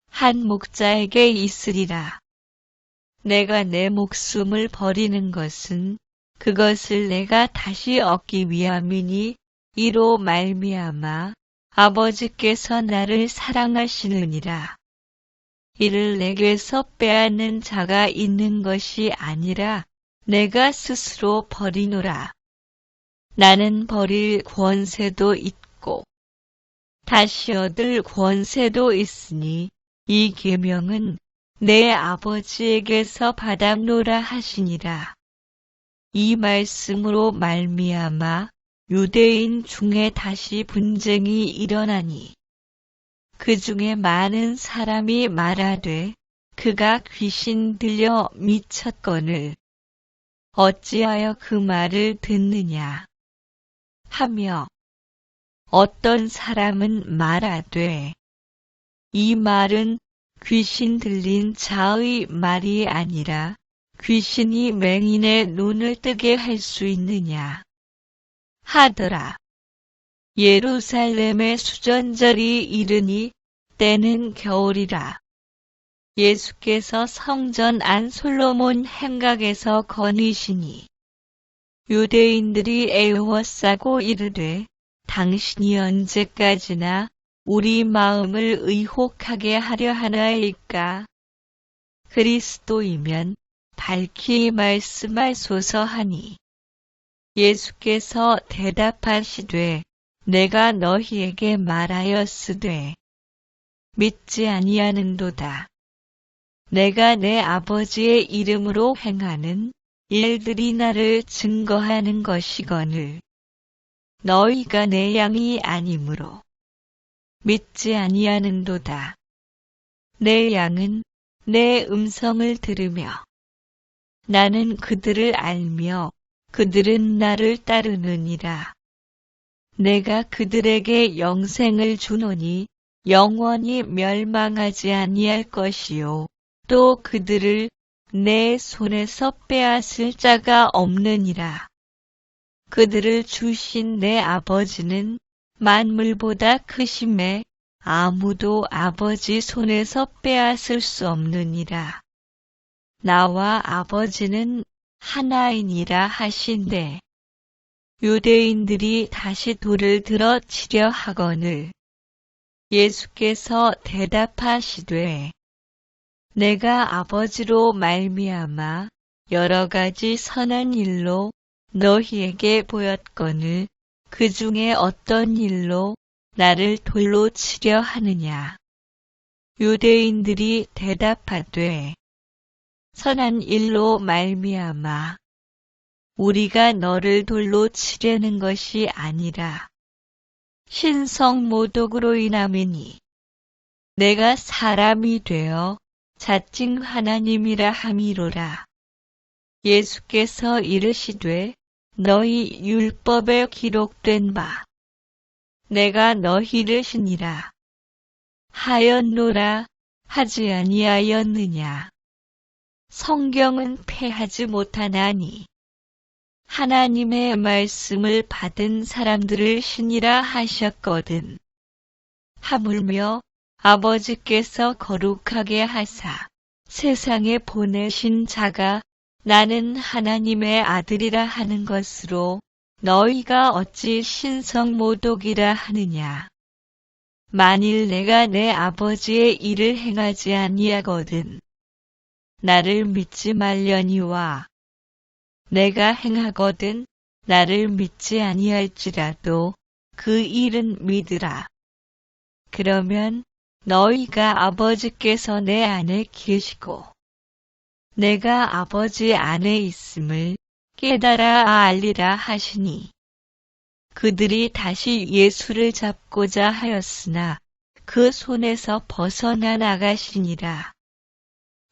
한 목자에게 있으리라. 내가 내 목숨을 버리는 것은 그것을 내가 다시 얻기 위함이니 이로 말미암아 아버지께서 나를 사랑하시느니라. 이를 내게서 빼앗는 자가 있는 것이 아니라 내가 스스로 버리노라. 나는 버릴 권세도 있고 다시 얻을 권세도 있으니 이 계명은 내 아버지에게서 받았노라 하시니라. 이 말씀으로 말미암아 유대인 중에 다시 분쟁이 일어나니 그 중에 많은 사람이 말하되 그가 귀신 들려 미쳤거늘 어찌하여 그 말을 듣느냐 하며 어떤 사람은 말하되 이 말은 귀신 들린 자의 말이 아니라 귀신이 맹인의 눈을 뜨게 할 수 있느냐 하더라. 예루살렘의 수전절이 이르니 때는 겨울이라. 예수께서 성전 안 솔로몬 행각에서 거니시니 유대인들이 애워싸고 이르되 당신이 언제까지나 우리 마음을 의혹하게 하려 하나이까? 그리스도이면 밝히 말씀하소서 하니 예수께서 대답하시되 내가 너희에게 말하였으되 믿지 아니하는도다. 내가 내 아버지의 이름으로 행하는 일들이 나를 증거하는 것이거늘 너희가 내 양이 아니므로 믿지 아니하는도다. 내 양은 내 음성을 들으며 나는 그들을 알며 그들은 나를 따르느니라. 내가 그들에게 영생을 주노니 영원히 멸망하지 아니할 것이요 또 그들을 내 손에서 빼앗을 자가 없느니라. 그들을 주신 내 아버지는 만물보다 크심에 아무도 아버지 손에서 빼앗을 수 없느니라. 나와 아버지는 하나이니라 하신대 유대인들이 다시 돌을 들어 치려 하거늘 예수께서 대답하시되 내가 아버지로 말미암아 여러 가지 선한 일로 너희에게 보였거늘 그 중에 어떤 일로 나를 돌로 치려 하느냐. 유대인들이 대답하되 선한 일로 말미암아 우리가 너를 돌로 치려는 것이 아니라 신성모독으로 인함이니 내가 사람이 되어 자칭 하나님이라 함이로라. 예수께서 이르시되 너희 율법에 기록된 바 내가 너희를 신이라 하였노라 하지 아니하였느냐. 성경은 패하지 못하나니 하나님의 말씀을 받은 사람들을 신이라 하셨거든. 하물며 아버지께서 거룩하게 하사 세상에 보내신 자가 나는 하나님의 아들이라 하는 것으로 너희가 어찌 신성모독이라 하느냐. 만일 내가 내 아버지의 일을 행하지 아니하거든 나를 믿지 말려니와 내가 행하거든 나를 믿지 아니할지라도 그 일은 믿으라. 그러면 너희가 아버지께서 내 안에 계시고 내가 아버지 안에 있음을 깨달아 알리라 하시니 그들이 다시 예수를 잡고자 하였으나 그 손에서 벗어나 나가시니라.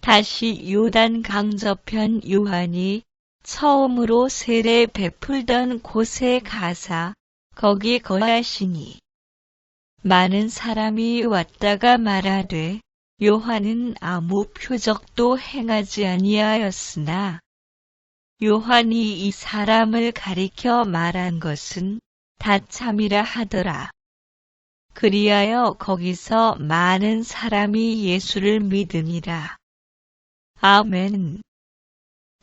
다시 요단 강저편 요한이 처음으로 세례 베풀던 곳에 가사 거기 거하시니 많은 사람이 왔다가 말하되 요한은 아무 표적도 행하지 아니하였으나 요한이 이 사람을 가리켜 말한 것은 다 참이라 하더라. 그리하여 거기서 많은 사람이 예수를 믿으니라. 아멘.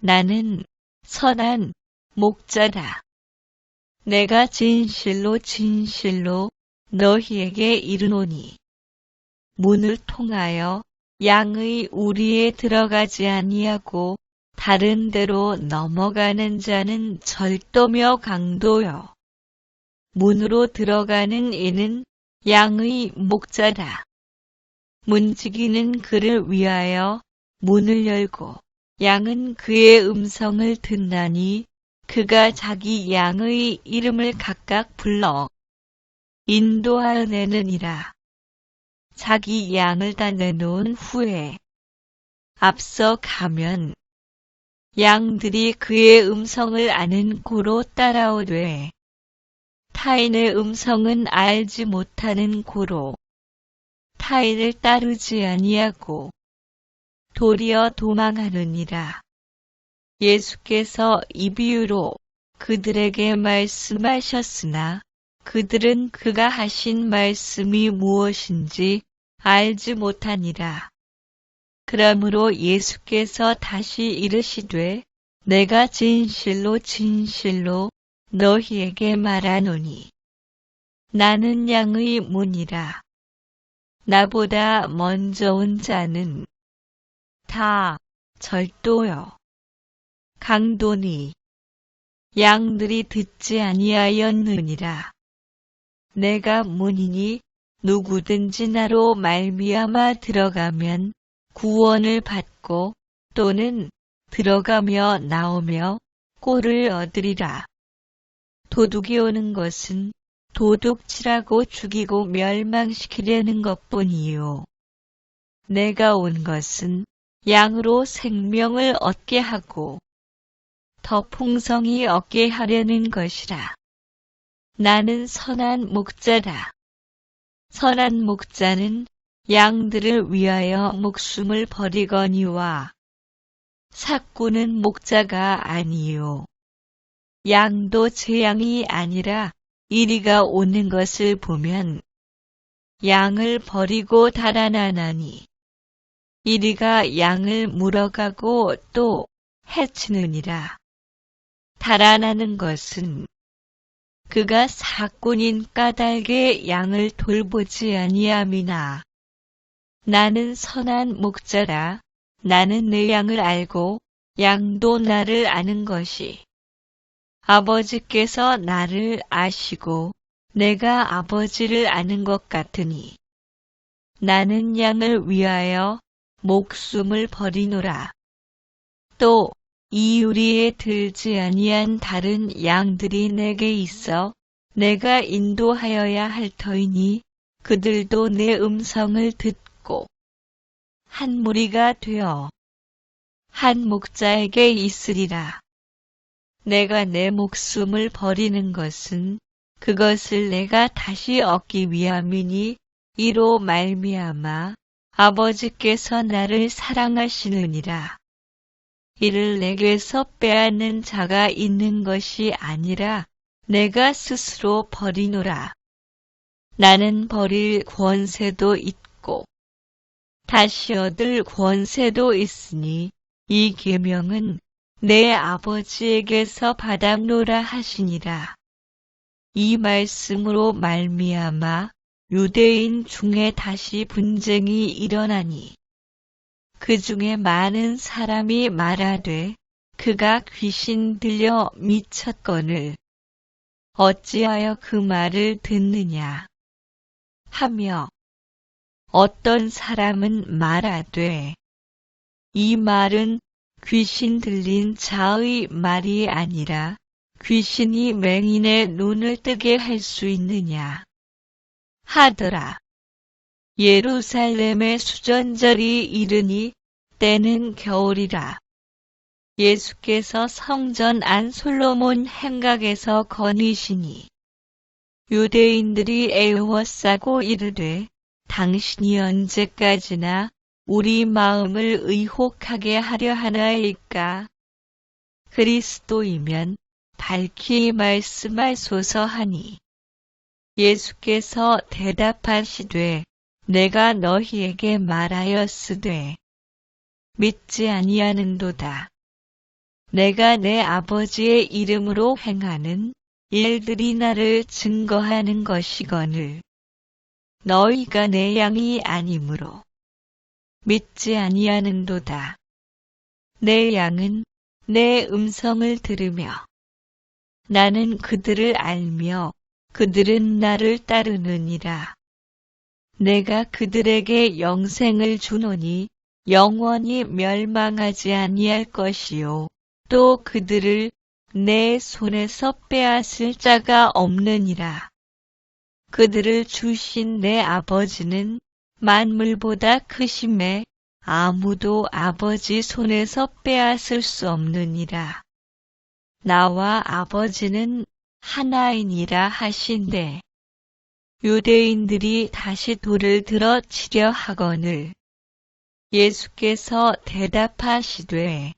나는 선한 목자다. 내가 진실로 진실로 너희에게 이르노니 문을 통하여 양의 우리에 들어가지 아니하고 다른 데로 넘어가는 자는 절도며 강도요. 문으로 들어가는 이는 양의 목자다. 문지기는 그를 위하여 문을 열고 양은 그의 음성을 듣나니 그가 자기 양의 이름을 각각 불러 인도하내느니라. 자기 양을 다 내놓은 후에 앞서 가면 양들이 그의 음성을 아는 고로 따라오되 타인의 음성은 알지 못하는 고로 타인을 따르지 아니하고 도리어 도망하느니라. 예수께서 이 비유로 그들에게 말씀하셨으나 그들은 그가 하신 말씀이 무엇인지 알지 못하니라. 그러므로 예수께서 다시 이르시되 내가 진실로 진실로 너희에게 말하노니 나는 양의 문이라. 나보다 먼저 온 자는 다 절도요 강도니 양들이 듣지 아니하였느니라. 내가 문이니 누구든지 나로 말미암아 들어가면 구원을 받고 또는 들어가며 나오며 꼴을 얻으리라. 도둑이 오는 것은 도둑질하고 죽이고 멸망시키려는 것뿐이요. 내가 온 것은 양으로 생명을 얻게 하고 더 풍성히 얻게 하려는 것이라. 나는 선한 목자다. 선한 목자는 양들을 위하여 목숨을 버리거니와 삭구는 목자가 아니요. 양도 제 양이 아니라 이리가 오는 것을 보면 양을 버리고 달아나나니 이리가 양을 물어가고 또 해치느니라. 달아나는 것은 그가 사꾼인 까닭에 양을 돌보지 아니함이나 나는 선한 목자라. 나는 내 양을 알고 양도 나를 아는 것이 아버지께서 나를 아시고 내가 아버지를 아는 것 같으니 나는 양을 위하여 목숨을 버리노라. 또 이 유리에 들지 아니한 다른 양들이 내게 있어 내가 인도하여야 할 터이니 그들도 내 음성을 듣고 한 무리가 되어 한 목자에게 있으리라. 내가 내 목숨을 버리는 것은 그것을 내가 다시 얻기 위함이니 이로 말미암아 아버지께서 나를 사랑하시느니라. 이를 내게서 빼앗는 자가 있는 것이 아니라 내가 스스로 버리노라. 나는 버릴 권세도 있고 다시 얻을 권세도 있으니 이 계명은 내 아버지에게서 받았노라 하시니라. 이 말씀으로 말미암아 유대인 중에 다시 분쟁이 일어나니 그 중에 많은 사람이 말하되 그가 귀신 들려 미쳤거늘 어찌하여 그 말을 듣느냐 하며 어떤 사람은 말하되 이 말은 귀신 들린 자의 말이 아니라 귀신이 맹인의 눈을 뜨게 할 수 있느냐 하더라. 예루살렘의 수전절이 이르니 때는 겨울이라. 예수께서 성전 안 솔로몬 행각에서 거니시니 유대인들이 애워싸고 이르되 당신이 언제까지나 우리 마음을 의혹하게 하려 하나이까. 그리스도이면 밝히 말씀하소서 하니 예수께서 대답하시되 내가 너희에게 말하였으되 믿지 아니하는도다. 내가 내 아버지의 이름으로 행하는 일들이 나를 증거하는 것이거늘 너희가 내 양이 아니므로 믿지 아니하는도다. 내 양은 내 음성을 들으며 나는 그들을 알며 그들은 나를 따르느니라. 내가 그들에게 영생을 주노니 영원히 멸망하지 아니할 것이요 또 그들을 내 손에서 빼앗을 자가 없느니라. 그들을 주신 내 아버지는 만물보다 크심에 아무도 아버지 손에서 빼앗을 수 없느니라. 나와 아버지는 하나이니라 하신대. 유대인들이 다시 돌을 들어 치려 하거늘 예수께서 대답하시되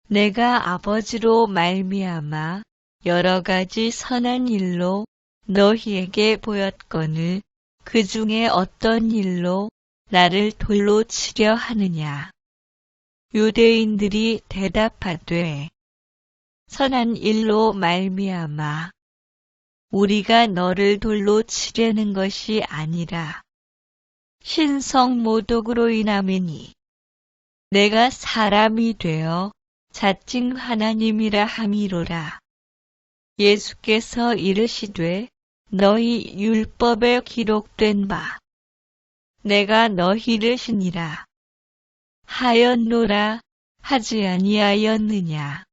내가 아버지로 말미암아 여러 가지 선한 일로 너희에게 보였거늘 그 중에 어떤 일로 나를 돌로 치려 하느냐. 유대인들이 대답하되 선한 일로 말미암아 우리가 너를 돌로 치려는 것이 아니라 신성모독으로 인함이니 내가 사람이 되어 자칭 하나님이라 함이로라. 예수께서 이르시되 너희 율법에 기록된 바 내가 너희를 신이라 하였노라 하지 아니하였느냐.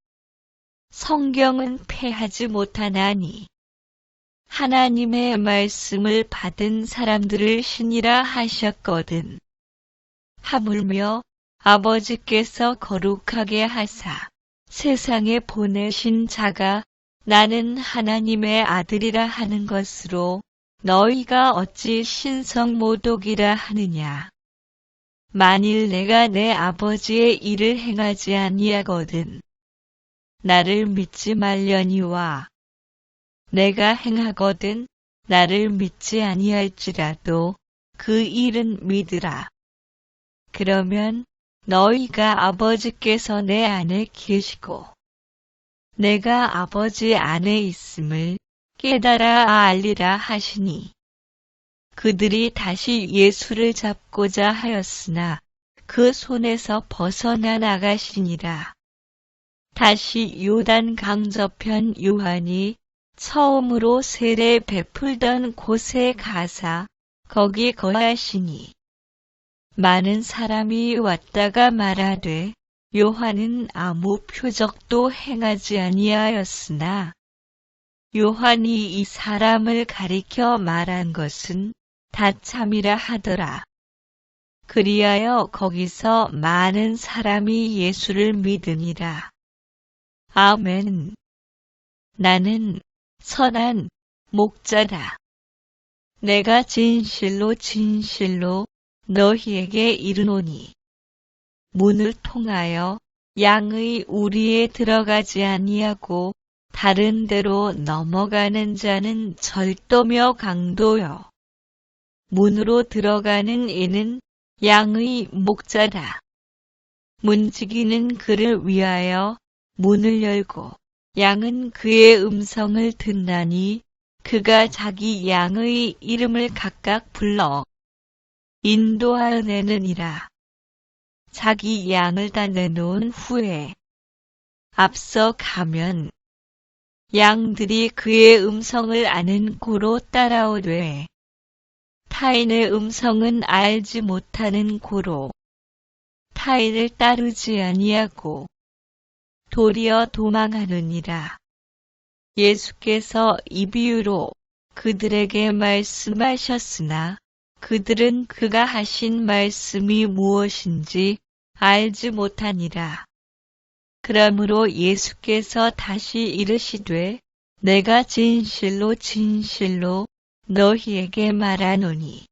성경은 패하지 못하나니 하나님의 말씀을 받은 사람들을 신이라 하셨거든. 하물며 아버지께서 거룩하게 하사 세상에 보내신 자가 나는 하나님의 아들이라 하는 것으로 너희가 어찌 신성모독이라 하느냐. 만일 내가 내 아버지의 일을 행하지 아니하거든 나를 믿지 말려니와 내가 행하거든 나를 믿지 아니할지라도 그 일은 믿으라. 그러면 너희가 아버지께서 내 안에 계시고 내가 아버지 안에 있음을 깨달아 알리라 하시니 그들이 다시 예수를 잡고자 하였으나 그 손에서 벗어나 나가시니라. 다시 요단 강저편 요한이 처음으로 세례 베풀던 곳에 가사 거기 거하시니 많은 사람이 왔다가 말하되 요한은 아무 표적도 행하지 아니하였으나 요한이 이 사람을 가리켜 말한 것은 다 참이라 하더라. 그리하여 거기서 많은 사람이 예수를 믿으니라. 아멘. 나는 선한 목자라. 내가 진실로 진실로 너희에게 이르노니 문을 통하여 양의 우리에 들어가지 아니하고 다른 데로 넘어가는 자는 절도며 강도요. 문으로 들어가는 이는 양의 목자라. 문지기는 그를 위하여 문을 열고 양은 그의 음성을 듣나니 그가 자기 양의 이름을 각각 불러 인도하여내느니라. 자기 양을 다 내놓은 후에 앞서 가면 양들이 그의 음성을 아는 고로 따라오되 타인의 음성은 알지 못하는 고로 타인을 따르지 아니하고 도리어 도망하느니라. 예수께서 이 비유로 그들에게 말씀하셨으나 그들은 그가 하신 말씀이 무엇인지 알지 못하니라. 그러므로 예수께서 다시 이르시되 내가 진실로 진실로 너희에게 말하노니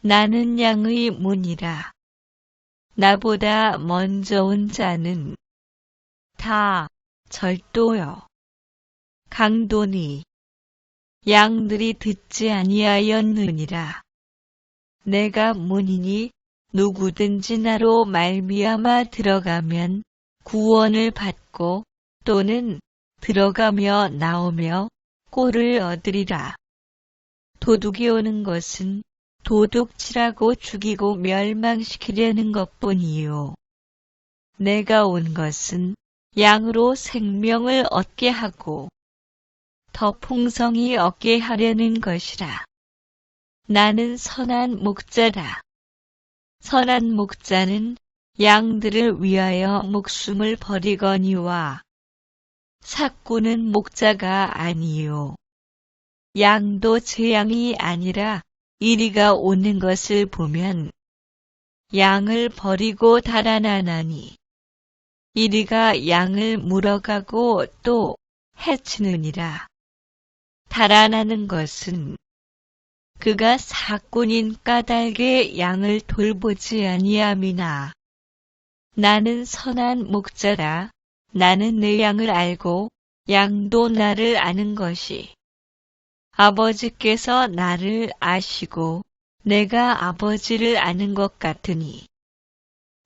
나는 양의 문이라. 나보다 먼저 온 자는 다 절도요 강도니 양들이 듣지 아니하였느니라. 내가 문이니 누구든지 나로 말미암아 들어가면 구원을 받고 또는 들어가며 나오며 꼴을 얻으리라. 도둑이 오는 것은 도둑질하고 죽이고 멸망시키려는 것뿐이요. 내가 온 것은 양으로 생명을 얻게 하고 더 풍성히 얻게 하려는 것이라. 나는 선한 목자라. 선한 목자는 양들을 위하여 목숨을 버리거니와 삭구는 목자가 아니요. 양도 제 양이 아니라 이리가 오는 것을 보면 양을 버리고 달아나나니 이리가 양을 물어가고 또 해치느니라. 달아나는 것은 그가 사꾼인 까닭에 양을 돌보지 아니함이나 나는 선한 목자라. 나는 내 양을 알고 양도 나를 아는 것이 아버지께서 나를 아시고 내가 아버지를 아는 것 같으니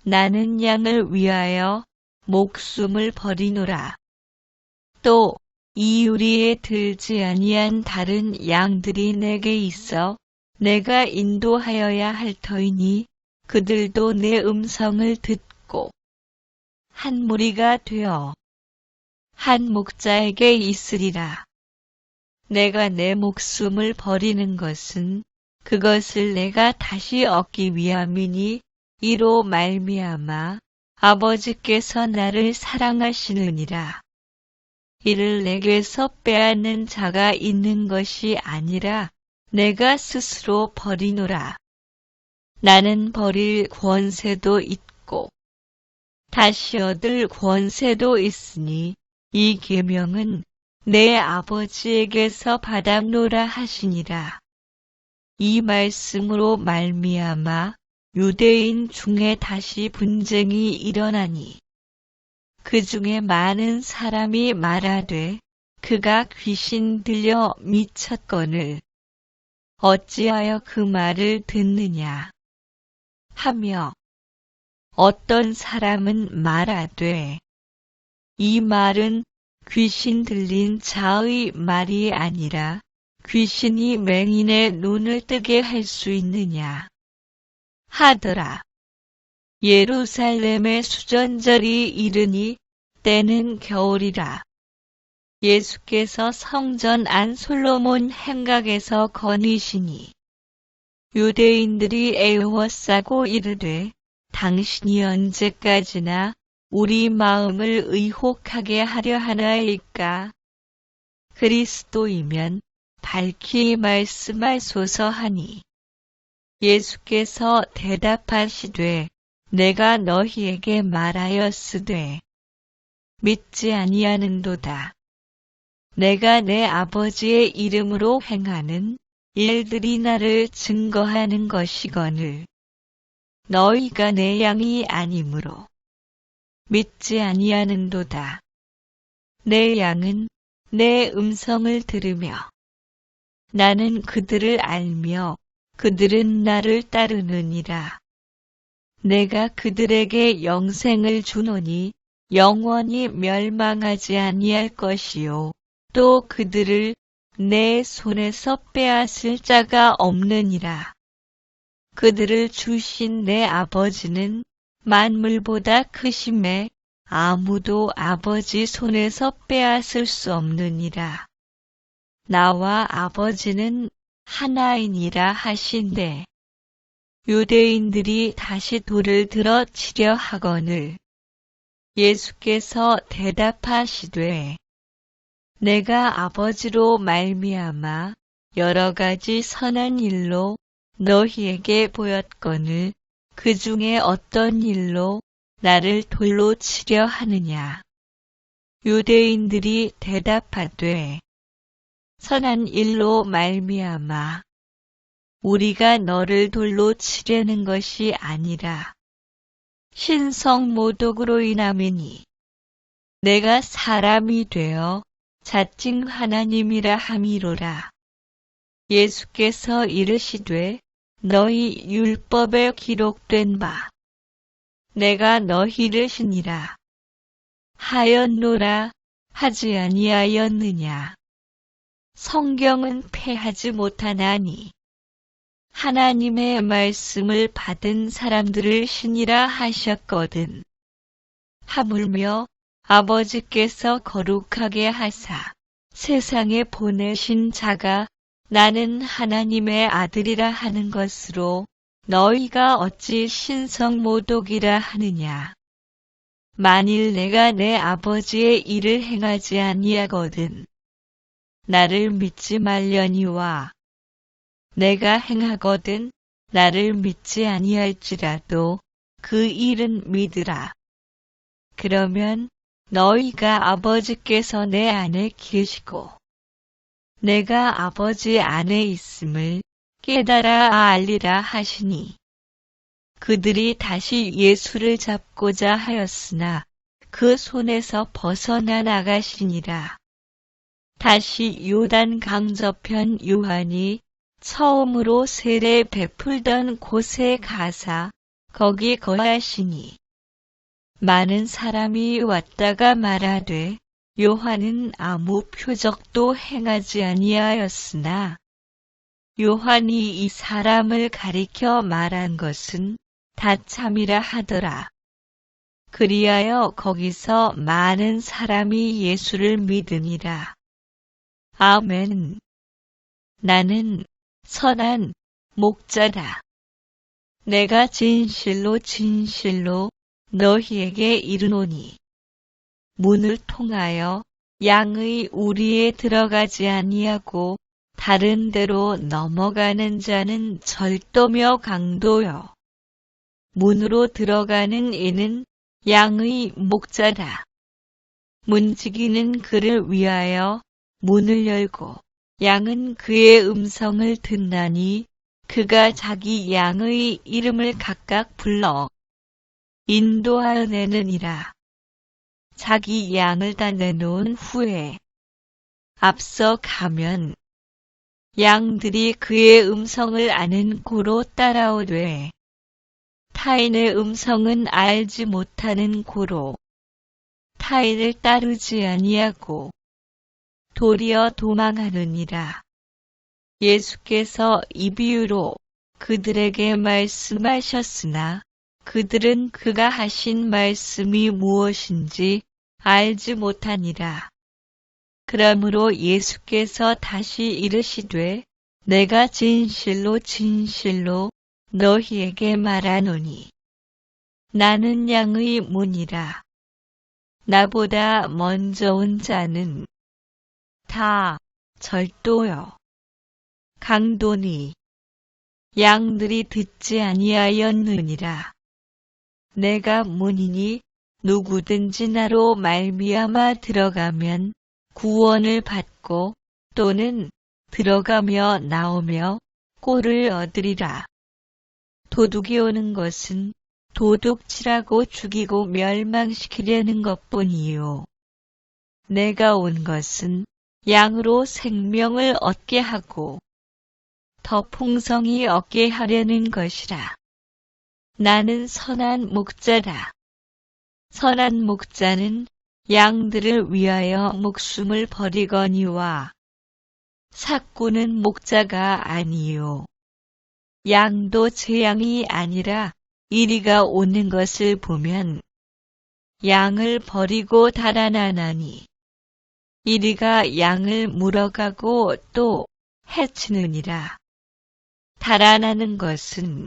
나는 양을 위하여 목숨을 버리노라. 또 이 유리에 들지 아니한 다른 양들이 내게 있어 내가 인도하여야 할 터이니 그들도 내 음성을 듣고 한 무리가 되어 한 목자에게 있으리라. 내가 내 목숨을 버리는 것은 그것을 내가 다시 얻기 위함이니 이로 말미암아 아버지께서 나를 사랑하시느니라. 이를 내게서 빼앗는 자가 있는 것이 아니라 내가 스스로 버리노라. 나는 버릴 권세도 있고 다시 얻을 권세도 있으니 이 계명은 내 아버지에게서 받았노라 하시니라. 이 말씀으로 말미암아 유대인 중에 다시 분쟁이 일어나니 그 중에 많은 사람이 말하되 그가 귀신 들려 미쳤거늘 어찌하여 그 말을 듣느냐 하며 어떤 사람은 말하되 이 말은 귀신 들린 자의 말이 아니라 귀신이 맹인의 눈을 뜨게 할 수 있느냐 하더라. 예루살렘의 수전절이 이르니 때는 겨울이라. 예수께서 성전 안 솔로몬 행각에서 거니시니 유대인들이 애워싸고 이르되 당신이 언제까지나 우리 마음을 의혹하게 하려 하나이까? 그리스도이면 밝히 말씀하소서 하니 예수께서 대답하시되 내가 너희에게 말하였으되 믿지 아니하는도다. 내가 내 아버지의 이름으로 행하는 일들이 나를 증거하는 것이거늘 너희가 내 양이 아니므로 믿지 아니하는도다. 내 양은 내 음성을 들으며 나는 그들을 알며 그들은 나를 따르느니라. 내가 그들에게 영생을 주노니 영원히 멸망하지 아니할 것이요 또 그들을 내 손에서 빼앗을 자가 없느니라. 그들을 주신 내 아버지는 만물보다 크심에 아무도 아버지 손에서 빼앗을 수 없느니라. 나와 아버지는 하나이니라 하신대. 유대인들이 다시 돌을 들어 치려 하거늘 예수께서 대답하시되 내가 아버지로 말미암아 여러 가지 선한 일로 너희에게 보였거늘 그 중에 어떤 일로 나를 돌로 치려 하느냐. 유대인들이 대답하되 선한 일로 말미암아 우리가 너를 돌로 치려는 것이 아니라 신성모독으로 인함이니 내가 사람이 되어 자칭 하나님이라 함이로라. 예수께서 이르시되 너희 율법에 기록된 바 내가 너희를 신이라 하였노라 하지 아니하였느냐. 성경은 패하지 못하나니 하나님의 말씀을 받은 사람들을 신이라 하셨거든. 하물며 아버지께서 거룩하게 하사 세상에 보내신 자가 나는 하나님의 아들이라 하는 것으로 너희가 어찌 신성모독이라 하느냐. 만일 내가 내 아버지의 일을 행하지 아니하거든 나를 믿지 말려니와 내가 행하거든 나를 믿지 아니할지라도 그 일은 믿으라. 그러면 너희가 아버지께서 내 안에 계시고 내가 아버지 안에 있음을 깨달아 알리라 하시니 그들이 다시 예수를 잡고자 하였으나 그 손에서 벗어나 나가시니라. 다시 요단 강저편 요한이 처음으로 세례 베풀던 곳에 가사 거기 거하시니 많은 사람이 왔다가 말하되 요한은 아무 표적도 행하지 아니하였으나 요한이 이 사람을 가리켜 말한 것은 다 참이라 하더라. 그리하여 거기서 많은 사람이 예수를 믿으니라. 아멘. 나는 선한 목자다. 내가 진실로 진실로 너희에게 이르노니 문을 통하여 양의 우리에 들어가지 아니하고 다른 데로 넘어가는 자는 절도며 강도요. 문으로 들어가는 이는 양의 목자다. 문지기는 그를 위하여 문을 열고 양은 그의 음성을 듣나니 그가 자기 양의 이름을 각각 불러 인도하여 내느니라. 자기 양을 다 내놓은 후에 앞서 가면 양들이 그의 음성을 아는 고로 따라오되 타인의 음성은 알지 못하는 고로 타인을 따르지 아니하고 도리어 도망하느니라. 예수께서 이 비유로 그들에게 말씀하셨으나 그들은 그가 하신 말씀이 무엇인지 알지 못하니라. 그러므로 예수께서 다시 이르시되 내가 진실로 진실로 너희에게 말하노니 나는 양의 문이라. 나보다 먼저 온 자는 다 절도요 강도니 양들이 듣지 아니하였느니라. 내가 문이니 누구든지 나로 말미암아 들어가면 구원을 받고 또는 들어가며 나오며 꼴을 얻으리라. 도둑이 오는 것은 도둑질하고 죽이고 멸망시키려는 것뿐이요. 내가 온 것은 양으로 생명을 얻게 하고 더 풍성히 얻게 하려는 것이라. 나는 선한 목자라. 선한 목자는 양들을 위하여 목숨을 버리거니와 삭구는 목자가 아니요. 양도 제 양이 아니라 이리가 오는 것을 보면 양을 버리고 달아나나니 이리가 양을 물어가고 또 해치느니라. 달아나는 것은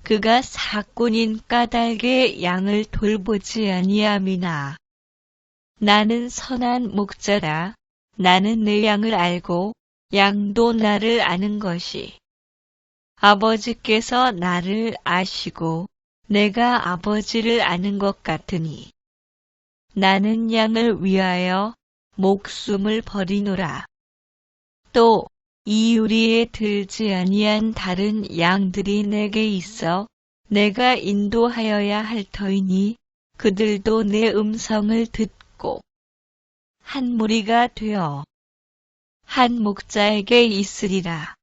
그가 사꾼인 까닭에 양을 돌보지 아니함이나 나는 선한 목자라. 나는 내 양을 알고 양도 나를 아는 것이 아버지께서 나를 아시고 내가 아버지를 아는 것 같으니 나는 양을 위하여 목숨을 버리노라. 또 이 유리에 들지 아니한 다른 양들이 내게 있어 내가 인도하여야 할 터이니 그들도 내 음성을 듣고 한 무리가 되어 한 목자에게 있으리라.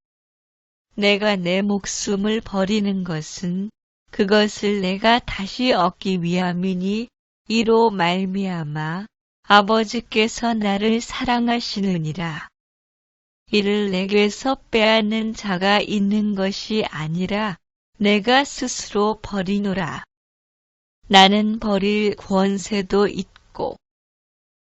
내가 내 목숨을 버리는 것은 그것을 내가 다시 얻기 위함이니 이로 말미암아 아버지께서 나를 사랑하시느니라. 이를 내게서 빼앗는 자가 있는 것이 아니라 내가 스스로 버리노라. 나는 버릴 권세도 있고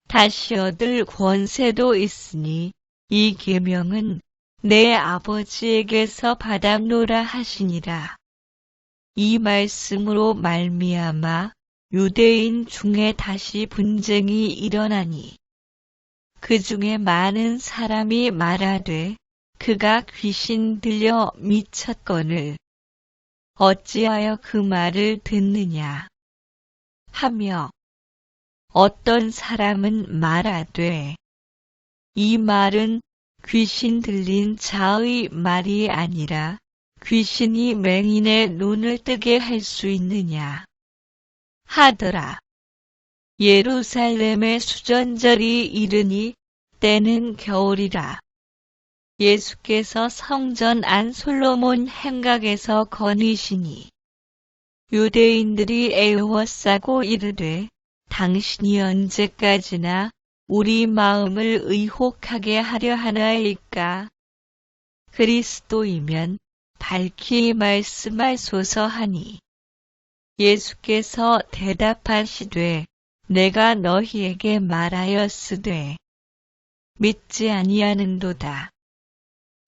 다시 얻을 권세도 있으니 이 계명은 내 아버지에게서 받았노라 하시니라. 이 말씀으로 말미암아 유대인 중에 다시 분쟁이 일어나니 그 중에 많은 사람이 말하되 그가 귀신 들려 미쳤거늘 어찌하여 그 말을 듣느냐 하며 어떤 사람은 말하되 이 말은 귀신 들린 자의 말이 아니라 귀신이 맹인의 눈을 뜨게 할 수 있느냐 하더라. 예루살렘의 수전절이 이르니 때는 겨울이라. 예수께서 성전 안 솔로몬 행각에서 거니시니 유대인들이 애워싸고 이르되 당신이 언제까지나 우리 마음을 의혹하게 하려 하나이까. 그리스도이면 밝히 말씀하소서 하니 예수께서 대답하시되 내가 너희에게 말하였으되 믿지 아니하는도다.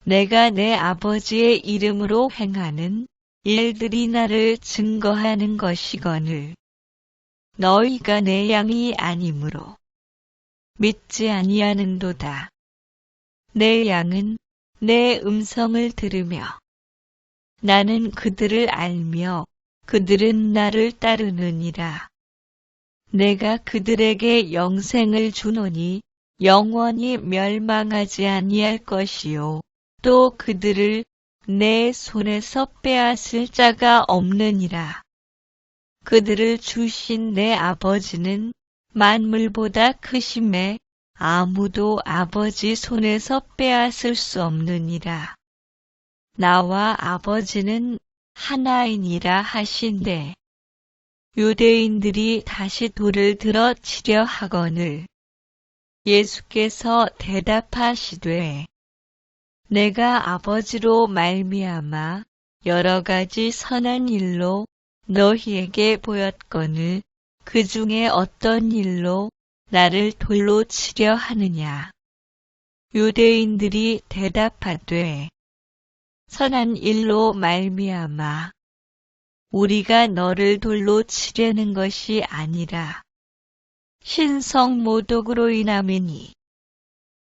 내가 내 아버지의 이름으로 행하는 일들이 나를 증거하는 것이거늘 너희가 내 양이 아니므로 믿지 아니하는도다. 내 양은 내 음성을 들으며 나는 그들을 알며 그들은 나를 따르느니라. 내가 그들에게 영생을 주노니 영원히 멸망하지 아니할 것이요 또 그들을 내 손에서 빼앗을 자가 없느니라. 그들을 주신 내 아버지는 만물보다 크심에 아무도 아버지 손에서 빼앗을 수 없느니라. 나와 아버지는 하나이니라 하신대. 유대인들이 다시 돌을 들어 치려 하거늘 예수께서 대답하시되 내가 아버지로 말미암아 여러 가지 선한 일로 너희에게 보였거늘 그 중에 어떤 일로 나를 돌로 치려 하느냐. 유대인들이 대답하되 선한 일로 말미암아 우리가 너를 돌로 치려는 것이 아니라 신성 모독으로 인함이니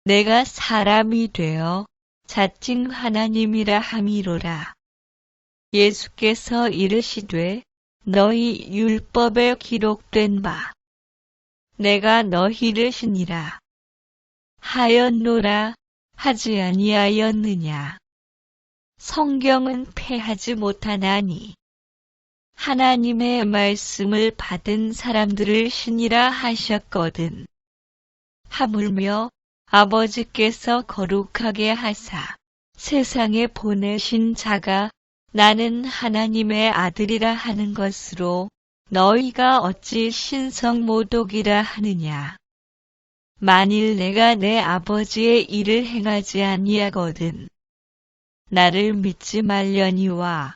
내가 사람이 되어 자칭 하나님이라 함이로라. 예수께서 이르시되 너희 율법에 기록된 바 내가 너희를 신이라 하였노라 하지 아니하였느냐. 성경은 패하지 못하나니 하나님의 말씀을 받은 사람들을 신이라 하셨거든. 하물며 아버지께서 거룩하게 하사 세상에 보내신 자가 나는 하나님의 아들이라 하는 것으로 너희가 어찌 신성모독이라 하느냐. 만일 내가 내 아버지의 일을 행하지 아니하거든 나를 믿지 말려니와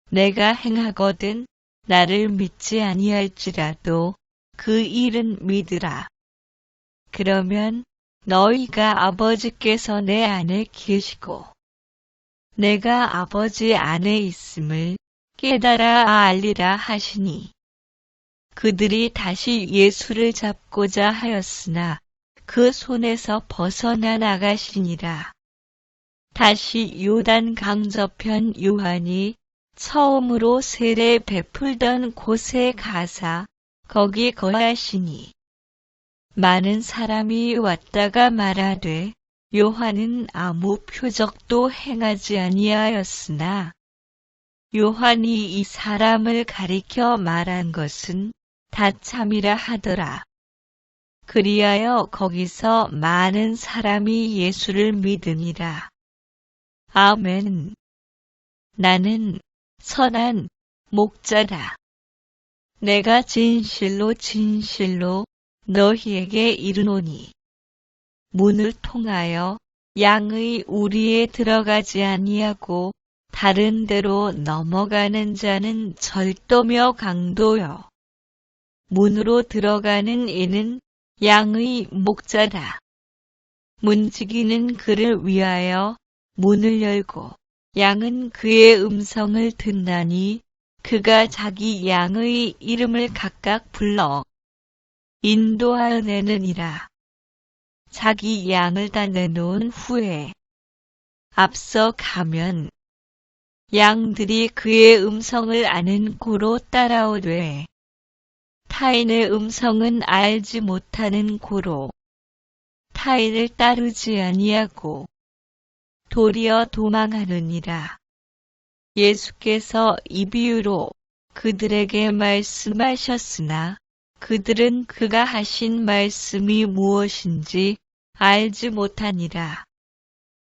내가 행하거든 나를 믿지 아니할지라도 그 일은 믿으라. 그러면 너희가 아버지께서 내 안에 계시고 내가 아버지 안에 있음을 깨달아 알리라 하시니 그들이 다시 예수를 잡고자 하였으나 그 손에서 벗어나 나가시니라. 다시 요단 강저편 요한이 처음으로 세례 베풀던 곳에 가사 거기 거하시니 많은 사람이 왔다가 말하되 요한은 아무 표적도 행하지 아니하였으나 요한이 이 사람을 가리켜 말한 것은 다 참이라 하더라. 그리하여 거기서 많은 사람이 예수를 믿으니라. 아멘. 나는 선한 목자다. 내가 진실로 진실로 너희에게 이르노니 문을 통하여 양의 우리에 들어가지 아니하고 다른 데로 넘어가는 자는 절도며 강도요. 문으로 들어가는 이는 양의 목자다. 문지기는 그를 위하여 문을 열고 양은 그의 음성을 듣나니 그가 자기 양의 이름을 각각 불러 인도하여 내느니라. 자기 양을 다 내놓은 후에 앞서 가면 양들이 그의 음성을 아는 고로 따라오되 타인의 음성은 알지 못하는 고로 타인을 따르지 아니하고 도리어 도망하느니라. 예수께서 이 비유로 그들에게 말씀하셨으나 그들은 그가 하신 말씀이 무엇인지 알지 못하니라.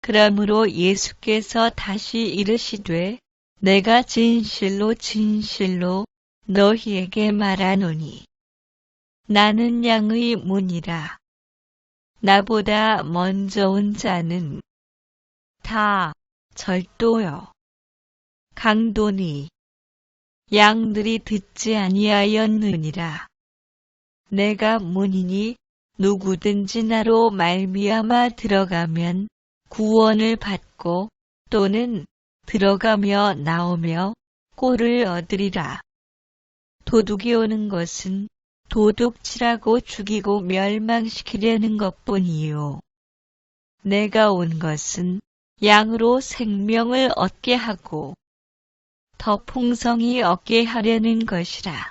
그러므로 예수께서 다시 이르시되 내가 진실로 진실로 너희에게 말하노니 나는 양의 문이라. 나보다 먼저 온 자는 다 절도요 강도니 양들이 듣지 아니하였느니라. 내가 문이니 누구든지 나로 말미암아 들어가면 구원을 받고 또는 들어가며 나오며 꼴을 얻으리라. 도둑이 오는 것은 도둑질하고 죽이고 멸망시키려는 것뿐이요. 내가 온 것은 양으로 생명을 얻게 하고 더 풍성히 얻게 하려는 것이라.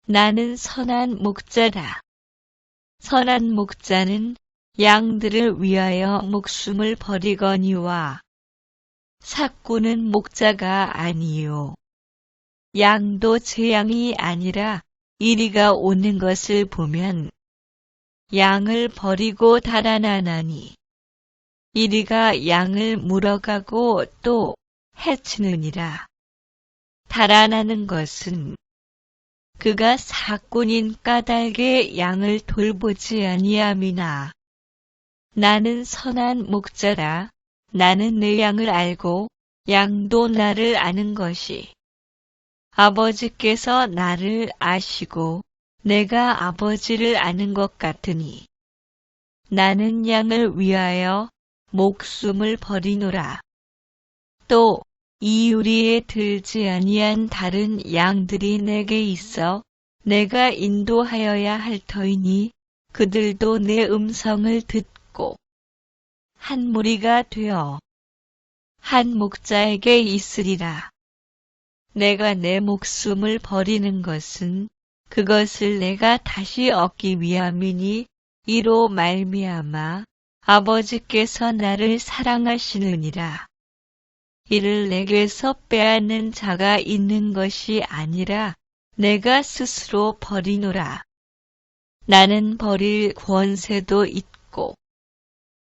나는 선한 목자다. 선한 목자는 양들을 위하여 목숨을 버리거니와 삭구는 목자가 아니요. 양도 제 양이 아니라 이리가 오는 것을 보면 양을 버리고 달아나나니 이리가 양을 물어가고 또 해치느니라. 달아나는 것은 그가 사꾼인 까닭에 양을 돌보지 아니함이나 나는 선한 목자라. 나는 내 양을 알고 양도 나를 아는 것이 아버지께서 나를 아시고 내가 아버지를 아는 것 같으니 나는 양을 위하여 목숨을 버리노라. 또 이 유리에 들지 아니한 다른 양들이 내게 있어 내가 인도하여야 할 터이니 그들도 내 음성을 듣고 한 무리가 되어 한 목자에게 있으리라. 내가 내 목숨을 버리는 것은 그것을 내가 다시 얻기 위함이니 이로 말미암아 아버지께서 나를 사랑하시느니라. 이를 내게서 빼앗는 자가 있는 것이 아니라 내가 스스로 버리노라. 나는 버릴 권세도 있고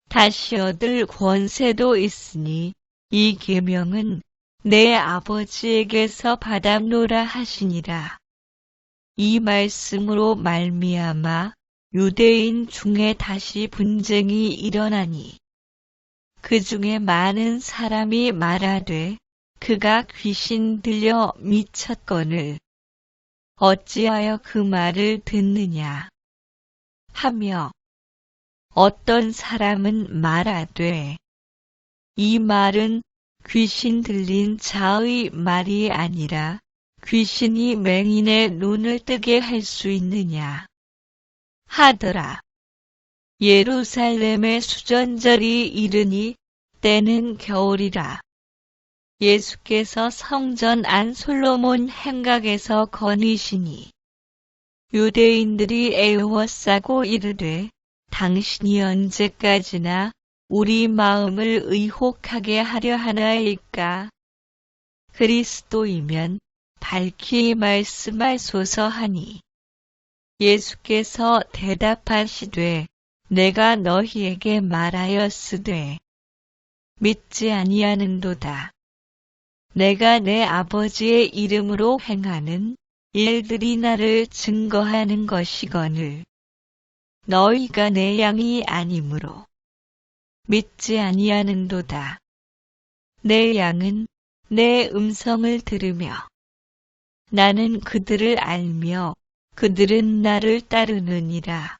다시 얻을 권세도 있으니 이 계명은 내 아버지에게서 받았노라 하시니라. 이 말씀으로 말미암아 유대인 중에 다시 분쟁이 일어나니 그 중에 많은 사람이 말하되 그가 귀신 들려 미쳤거늘 어찌하여 그 말을 듣느냐 하며 어떤 사람은 말하되 이 말은 귀신 들린 자의 말이 아니라 귀신이 맹인의 눈을 뜨게 할 수 있느냐 하더라. 예루살렘의 수전절이 이르니 때는 겨울이라. 예수께서 성전 안 솔로몬 행각에서 거니시니 유대인들이 애워싸고 이르되 당신이 언제까지나 우리 마음을 의혹하게 하려 하나이까. 그리스도이면 밝히 말씀하소서 하니 예수께서 대답하시되 내가 너희에게 말하였으되 믿지 아니하는도다. 내가 내 아버지의 이름으로 행하는 일들이 나를 증거하는 것이거늘 너희가 내 양이 아니므로 믿지 아니하는도다. 내 양은 내 음성을 들으며 나는 그들을 알며 그들은 나를 따르느니라.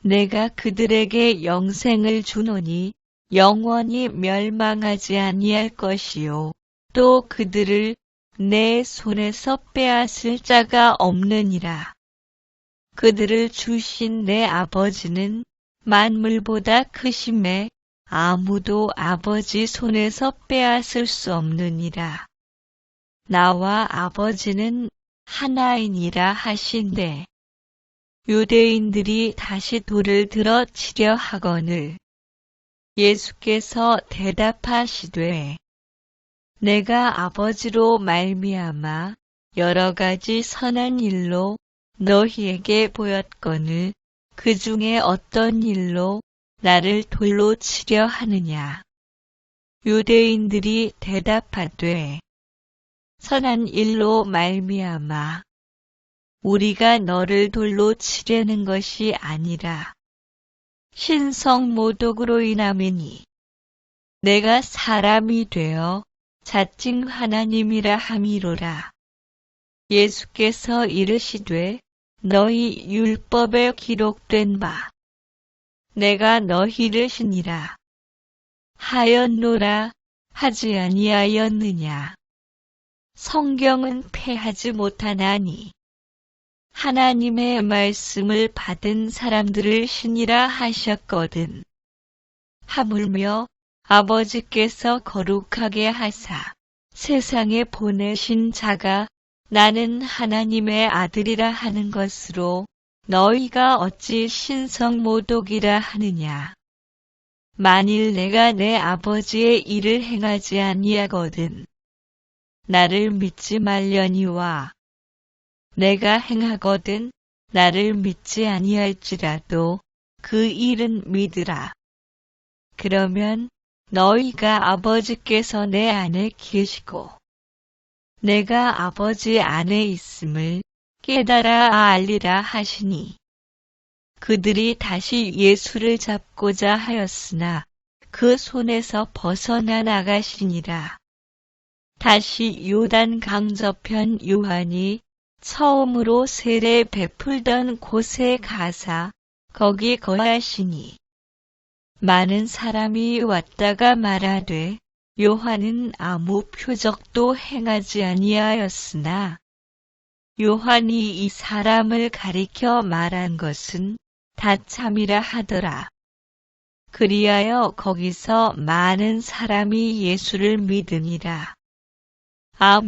내가 그들에게 영생을 주노니 영원히 멸망하지 아니할 것이요 또 그들을 내 손에서 빼앗을 자가 없느니라. 그들을 주신 내 아버지는 만물보다 크심에 아무도 아버지 손에서 빼앗을 수 없느니라. 나와 아버지는 하나이니라 하신대. 유대인들이 다시 돌을 들어 치려 하거늘 예수께서 대답하시되 내가 아버지로 말미암아 여러 가지 선한 일로 너희에게 보였거늘 그 중에 어떤 일로 나를 돌로 치려 하느냐. 유대인들이 대답하되 선한 일로 말미암아 우리가 너를 돌로 치려는 것이 아니라 신성모독으로 인함이니 내가 사람이 되어 자칭 하나님이라 함이로라. 예수께서 이르시되 너희 율법에 기록된 바 내가 너희를 신이라 하였노라 하지 아니하였느냐. 성경은 폐하지 못하나니 하나님의 말씀을 받은 사람들을 신이라 하셨거든. 하물며 아버지께서 거룩하게 하사 세상에 보내신 자가 나는 하나님의 아들이라 하는 것으로 너희가 어찌 신성모독이라 하느냐. 만일 내가 내 아버지의 일을 행하지 아니하거든 나를 믿지 말려니와 내가 행하거든 나를 믿지 아니할지라도 그 일은 믿으라. 그러면 너희가 아버지께서 내 안에 계시고 내가 아버지 안에 있음을 깨달아 알리라 하시니 그들이 다시 예수를 잡고자 하였으나 그 손에서 벗어나 나가시니라. 다시 요단 강저편 요한이 처음으로 세례 베풀던 곳에 가사 거기 거하시니 많은 사람이 왔다가 말하되 요한은 아무 표적도 행하지 아니하였으나 요한이 이 사람을 가리켜 말한 것은 다 참이라 하더라. 그리하여 거기서 많은 사람이 예수를 믿으니라. 아멘.